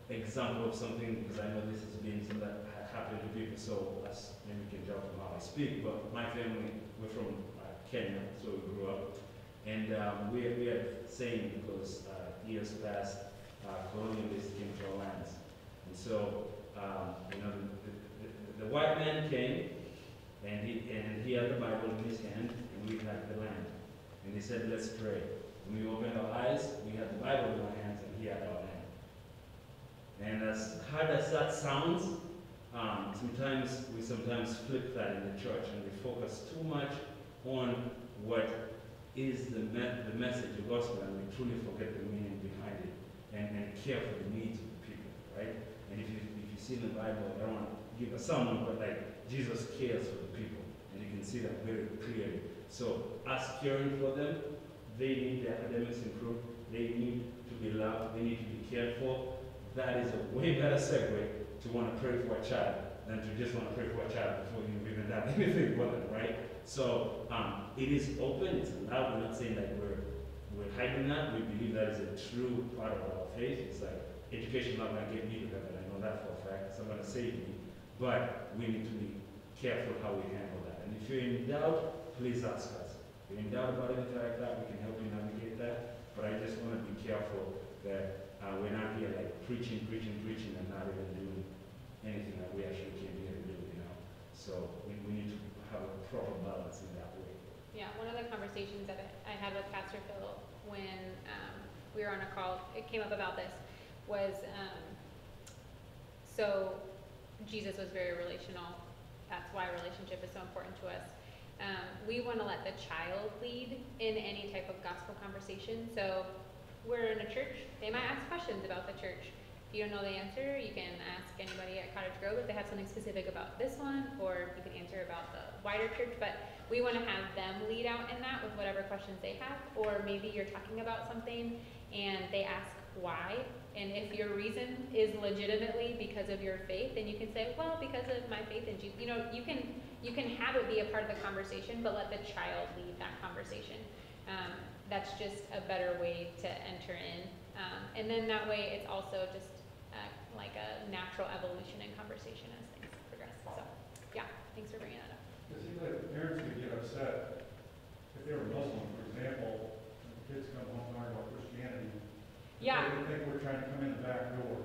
example of something because I know this has been something that happened to people, so maybe we can jump from how I speak. But my family, we're from Kenya, so we grew up. And we had saying because years past, colonialists came to our lands. And so, the white man came, and he had the Bible in his hand, and we had the land. And he said, let's pray. When we opened our eyes, we had the Bible in our hands, and he had our land. And as hard as that sounds, we sometimes flip that in the church, and we focus too much on what is the message of the gospel, and we truly forget the meaning behind it, and care for the needs of the people, right? And if you see in the Bible, I don't want to give a sermon, but like Jesus cares for the people, and you can see that very clearly. So us caring for them, they need their academics improved, they need to to be loved, they need to be cared for. That is a way better segue to want to pray for a child than to just want to pray for a child before you've even done anything for them, right? So it is open, it's allowed. We're not saying that we're hiding that. We believe that is a true part of our faith. It's like education is not going to get me to heaven. I know that for a fact. It's not going to save me. But we need to be careful how we handle that. And if you're in doubt, please ask us. If you're in doubt about anything like that, we can help you navigate that. But I just want to be careful that we're not here like preaching, and not even doing anything that we actually came here to do, you know. So we need to have a proper balance in that way. Yeah, one of the conversations that I had with Pastor Phil when we were on a call, it came up about this, was so Jesus was very relational. That's why relationship is so important to us. We want to let the child lead in any type of gospel conversation. So we're in a church, they might ask questions about the church. If you don't know the answer, you can ask anybody at Cottage Grove if they have something specific about this one, or you can answer about the wider church, but we want to have them lead out in that with whatever questions they have. Or maybe you're talking about something and they ask why, and if your reason is legitimately because of your faith, then you can say, well, because of my faith in Jesus. You know, you can have it be a part of the conversation, but let the child lead that conversation. That's just a better way to enter in. And then that way it's also just like a natural evolution in conversation as things progress. So yeah, thanks for bringing that up. It seems like parents could get upset if they were Muslim, for example, and the kids come home talking about Christianity. Yeah. They think we're trying to come in the back door.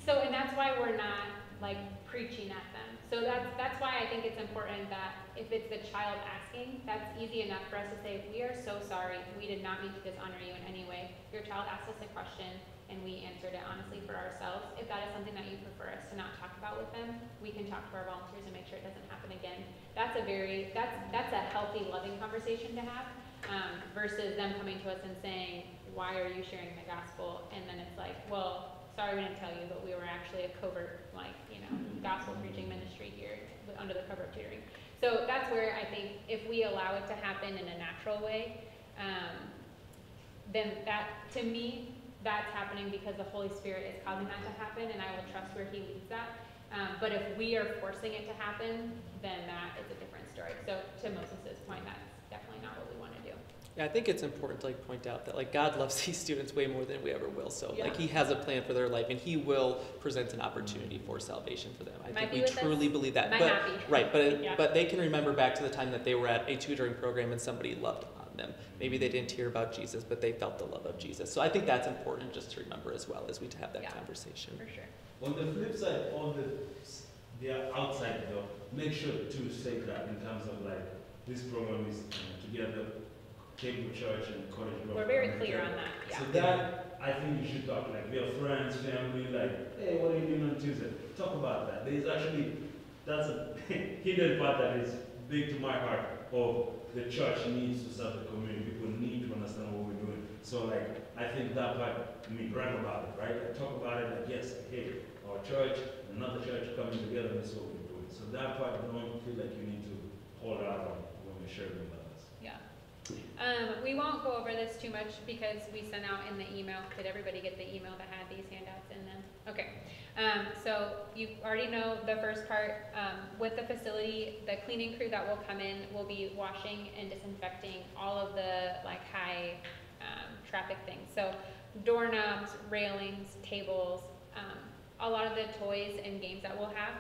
So, and that's why we're not like preaching at them. So that's why I think it's important that if it's the child asking, that's easy enough for us to say, we are so sorry, we did not mean to dishonor you in any way. Your child asked us a question and we answered it honestly for ourselves. If that is something that you prefer us to not talk about with them, we can talk to our volunteers and make sure it doesn't happen again. That's a healthy, loving conversation to have, versus them coming to us and saying, why are you sharing the gospel? And then it's like, well, sorry we didn't tell you, but we were actually a covert, like, you know, gospel preaching ministry here under the cover of tutoring. So that's where I think if we allow it to happen in a natural way, then that, to me, that's happening because the Holy Spirit is causing that to happen, and I will trust where He leads that. But if we are forcing it to happen, then that is a different story. So to Moses' point, that's definitely not what we want to do. Yeah, I think it's important to like point out that like God loves these students way more than we ever will. So Yeah. like He has a plan for their life, and He will present an opportunity for salvation for them. I Might think we truly believe that. Might But not be. right, Yeah. but they can remember back to the time that they were at a tutoring program and somebody loved on them. Maybe they didn't hear about Jesus, but they felt the love of Jesus. So I think that's important just to remember as well as we have that Yeah. conversation. For sure. On the flip side, on the outside though, make sure to say that in terms of like this program is together, Table Church and College Grove. We're very clear on that. Yeah. So that I think you should talk like we are friends, family, like, hey, what are you doing on Tuesday? Talk about that. There's actually that's a hidden part that is big to my heart of the church needs to serve the community. People need to understand what we're doing. So like I think that part, brag about it, right? I talk about it like yes, hey, our church, another church coming together, this is what we're doing. So that part, don't feel like you need to hold out on when we're sharing with others. Yeah. We won't go over this too much because we sent out in the email. Did everybody get the email that had these handouts in them? Okay. So you already know the first part. With the facility, the cleaning crew that will come in will be washing and disinfecting all of the like high traffic things. So doorknobs, railings, tables, a lot of the toys and games that we'll have,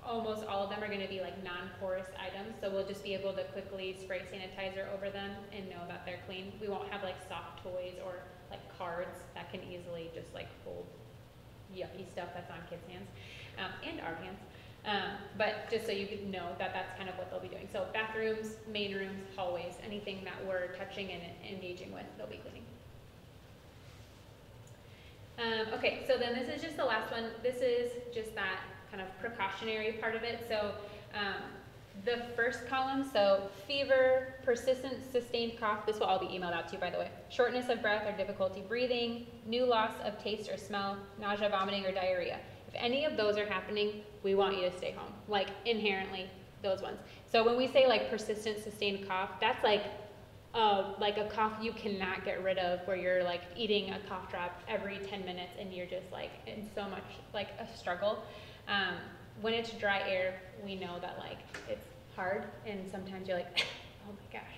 almost all of them are going to be like non-porous items, so we'll just be able to quickly spray sanitizer over them and know that they're clean. We won't have like soft toys or like cards that can easily just like hold yucky stuff that's on kids' hands and our hands. But just so you could know that that's kind of what they'll be doing. So bathrooms, main rooms, hallways, anything that we're touching and engaging with, they'll be cleaning. Okay, so then this is just the last one. This is just that kind of precautionary part of it. So the first column, so fever, persistent sustained cough, this will all be emailed out to you by the way, shortness of breath or difficulty breathing, new loss of taste or smell, nausea, vomiting, or diarrhea. If any of those are happening, we want you to stay home, like inherently those ones. So when we say like persistent sustained cough, that's like like a cough you cannot get rid of, where you're like eating a cough drop every 10 minutes and you're just like in so much like a struggle. When it's dry air, we know that like it's hard, and sometimes you're like, oh my gosh.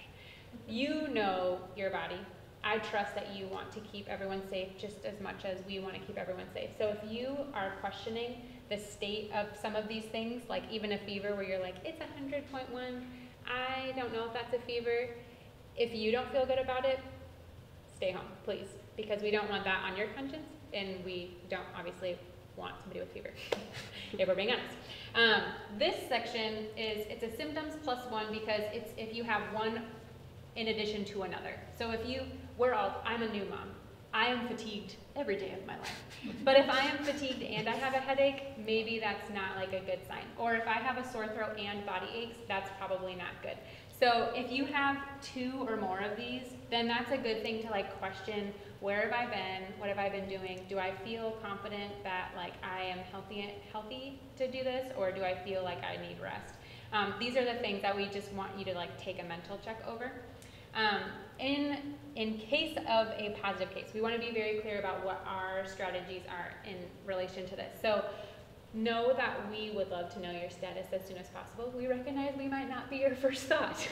You know your body. I trust that you want to keep everyone safe just as much as we want to keep everyone safe. So if you are questioning the state of some of these things, like even a fever where you're like, it's 100.1, I don't know if that's a fever. If you don't feel good about it, stay home, please, because we don't want that on your conscience, and we don't obviously want somebody with fever, if we're being honest. This section it's a symptoms plus one, because it's if you have one in addition to another. So if I'm a new mom. I am fatigued every day of my life. But if I am fatigued and I have a headache, maybe that's not like a good sign. Or if I have a sore throat and body aches, that's probably not good. So if you have 2 or more of these, then that's a good thing to like question, where have I been? What have I been doing? Do I feel confident that like I am healthy to do this, or do I feel like I need rest? These are the things that we just want you to like take a mental check over. In case of a positive case, we want to be very clear about what our strategies are in relation to this. So know that we would love to know your status as soon as possible. We recognize we might not be your first thought.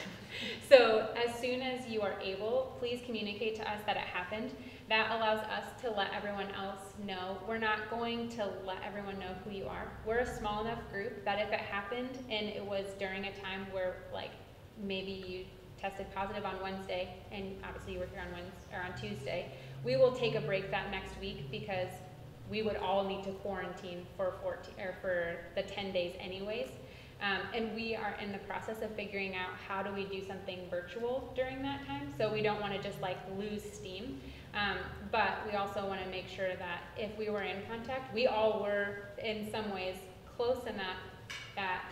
So as soon as you are able, please communicate to us that it happened. That allows us to let everyone else know. We're not going to let everyone know who you are. We're a small enough group that if it happened and it was during a time where like maybe you tested positive on Wednesday, and obviously you were here on Tuesday, we will take a break that next week, because we would all need to quarantine for the 10 days anyways. And we are in the process of figuring out how do we do something virtual during that time, so we don't want to just like lose steam. But we also want to make sure that if we were in contact, we all were in some ways close enough that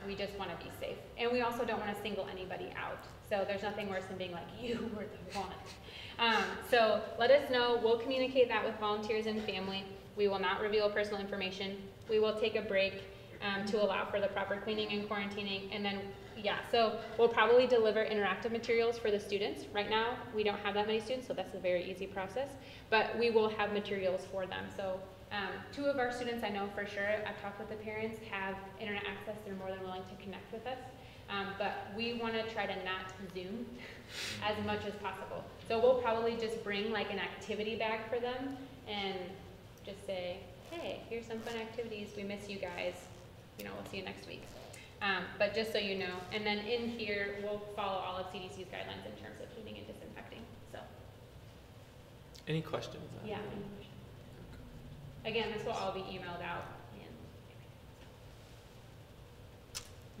we just want to be safe. And we also don't want to single anybody out. So there's nothing worse than being like, you were the one. So let us know. We'll communicate that with volunteers and family. We will not reveal personal information. We will take a break to allow for the proper cleaning and quarantining. And then, so we'll probably deliver interactive materials for the students. Right now, we don't have that many students, so that's a very easy process. But we will have materials for them. So 2 of our students I know for sure, I've talked with the parents, have internet access. They're more than willing to connect with us. But we want to try to not Zoom as much as possible. So we'll probably just bring like an activity bag for them and just say, hey, here's some fun activities. We miss you guys. We'll see you next week. But just so you know, and then in here, we'll follow all of CDC's guidelines in terms of cleaning and disinfecting. So. Any questions? Yeah. Any questions? Again, this will all be emailed out.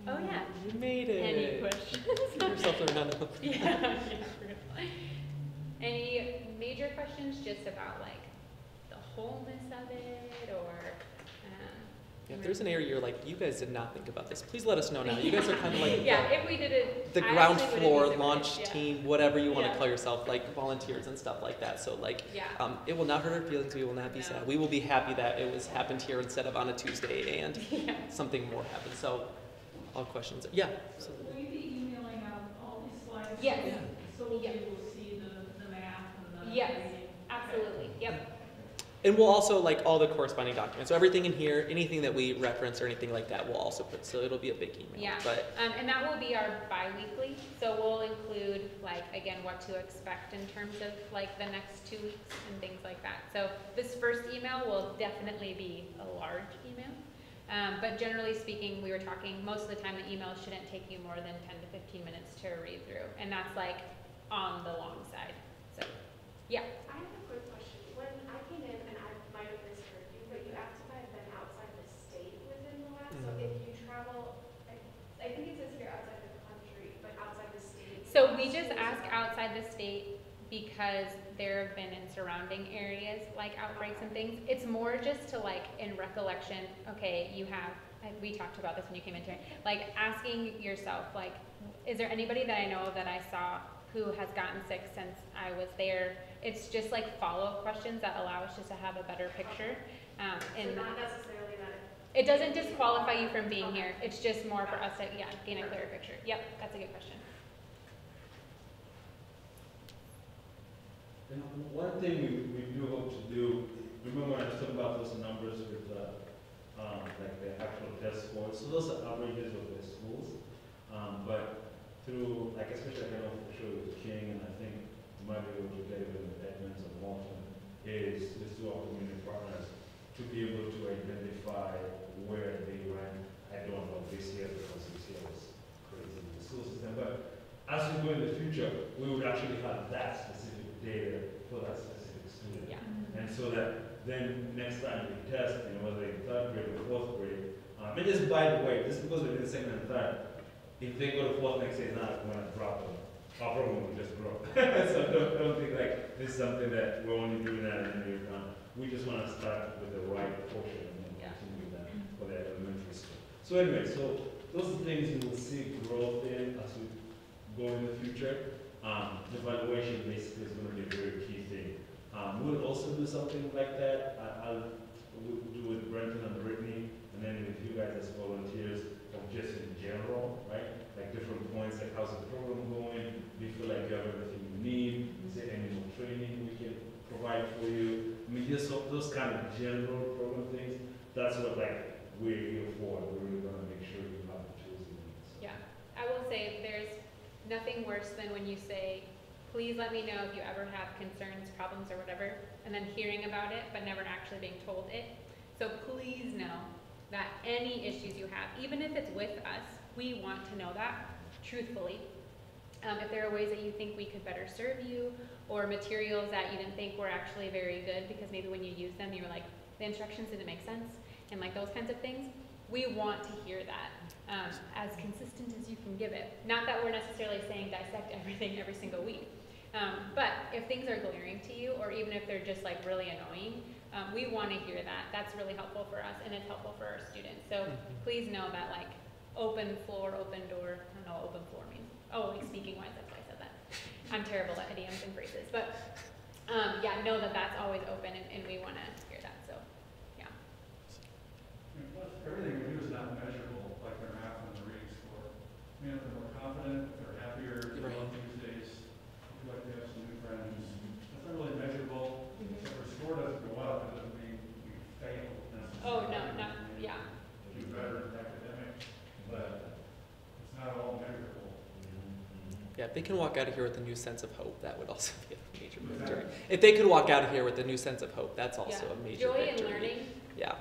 Oh yeah. You made it. Any questions? Yourself or none of them. Yeah. Any major questions just about like the wholeness of it, or if there's an area you're like, you guys did not think about this, please let us know now. You guys are kind of like if we did it, the ground floor launch team, whatever you want to call yourself, like volunteers and stuff like that. So like, it will not hurt our feelings. We will not be sad. We will be happy that it was happened here instead of on a Tuesday and something more happened. So all questions. Yeah. So, will you be emailing out all these slides? Yes. Yeah. So we'll be able to see the math and the yes, reading. absolutely. Yep. And we'll also like all the corresponding documents. So everything in here, anything that we reference or anything like that, we'll also put. So it'll be a big email. Yeah. But and that will be our bi-weekly. So we'll include like again what to expect in terms of like the next 2 weeks and things like that. So this first email will definitely be a large email. But generally speaking, we were talking most of the time the email shouldn't take you more than 10 to 15 minutes to read through, and that's like on the long side. So yeah. I have a quick question. When I came in, and I might have misheard you, but you asked if I had been outside the state within the lab. So if you travel, I think it says here outside the country, but outside the state. So we just ask outside the state because there have been in surrounding areas like outbreaks and things. It's more just to like in recollection, okay, you have, we talked about this when you came in today, like asking yourself, like, is there anybody that I know of that I saw who has gotten sick since I was there? It's just like follow-up questions that allow us just to have a better picture. And not necessarily that it doesn't disqualify you from being here. It's just more for us to gain a clearer picture. Yep, that's a good question. And one thing we do hope to do, remember when I was talking about those numbers with like the actual test scores, so those are averages of the schools, but through, like especially I know for sure with King, and I think we might be able to get it with Edmonds and Walton, is through our community partners to be able to identify where they rank. I don't know this year because this year was crazy in the school system, but as we go in the future, we would actually have that specific data for that specific student. Yeah. And so that then next time we test, whether in third grade or fourth grade, and just by the way, just because we're in second and third, if they go to fourth next year, it's not going to drop them. Our program will just grow. So don't think like this is something that we're only doing that and then we're done. We just want to start with the right portion and then continue that for the elementary school. So anyway, so those are things you will see growth in as we go in the future. The evaluation basically is going to be a very key thing. We'll also do something like that. We'll do with Brenton and Brittany, and then with you guys as volunteers, of just in general, right? Like different points, like how's the program going? Do you feel like you have everything you need? Is there any more training we can provide for you? I mean, just those kind of general program things. That's what like we're here for. We're really going to make sure you have the tools you need. Yeah, I will say there's nothing worse than when you say, please let me know if you ever have concerns, problems, or whatever, and then hearing about it, but never actually being told it. So please know that any issues you have, even if it's with us, we want to know that, truthfully. If there are ways that you think we could better serve you, or materials that you didn't think were actually very good, because maybe when you use them, you were like, the instructions didn't make sense, and like those kinds of things, we want to hear that. As consistent as you can give it. Not that we're necessarily saying dissect everything every single week. But if things are glaring to you, or even if they're just like really annoying, we want to hear that. That's really helpful for us, and it's helpful for our students. So please know that like open floor, open door, I don't know what open floor means. Oh, like speaking wise, that's why I said that. I'm terrible at idioms and phrases. But yeah, know that that's always open, and we want to hear that. So yeah. And plus, everything we do is not measurable, like their math and the reading score. I mean, if they're more confident, if they're happier, if they're on Tuesdays, if you like to have some new friends, that's not really measurable. If our score doesn't go up, it doesn't mean we fail necessarily. Oh, no, yeah. Do better in academics, but it's not all measurable. Yeah, if they can walk out of here with a new sense of hope, that would also be a major victory. If they could walk out of here with a new sense of hope, that's also a major Joy victory. in learning. Yeah.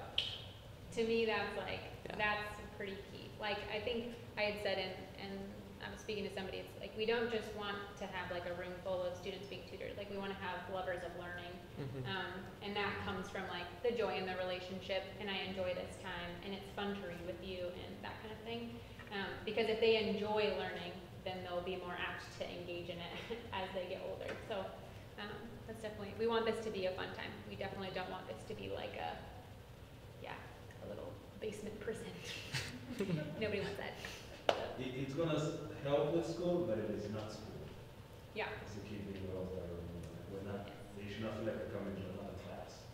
To me, that's like, that's pretty key. Like, I think I had said, and I was speaking to somebody, it's like, we don't just want to have like a room full of students being tutored. Like, we want to have lovers of learning. And that comes from like the joy in the relationship, and I enjoy this time, and it's fun to read with you, and that kind of thing. Because if they enjoy learning, then they'll be more apt to engage in it as they get older. So that's definitely, we want this to be a fun time. We definitely don't want this to be like a little basement prison. Nobody wants that. It's going to help with school, but it is not school. Yeah. It's the key thing we always got to remember. We're not, they should not feel like they're coming to another class.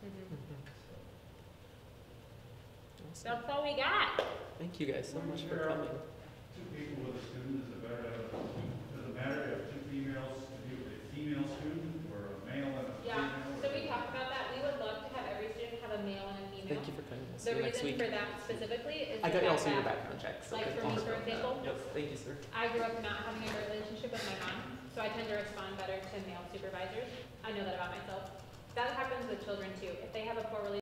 Awesome. That's all we got. Thank you guys so much for coming. Two people with a student, is it better to have, does it matter to have two females to do a female student, or a male and a female? So we talked about that. We would love to have every student have a male and a female. Thank you for coming. We'll see The you next reason week. for that specifically is I got the also fact your that, background check. So like for me, for example, Yep. Thank you, sir. I grew up not having a great relationship with my mom, so I tend to respond better to male supervisors. I know that about myself. That happens with children too. If they have a poor relationship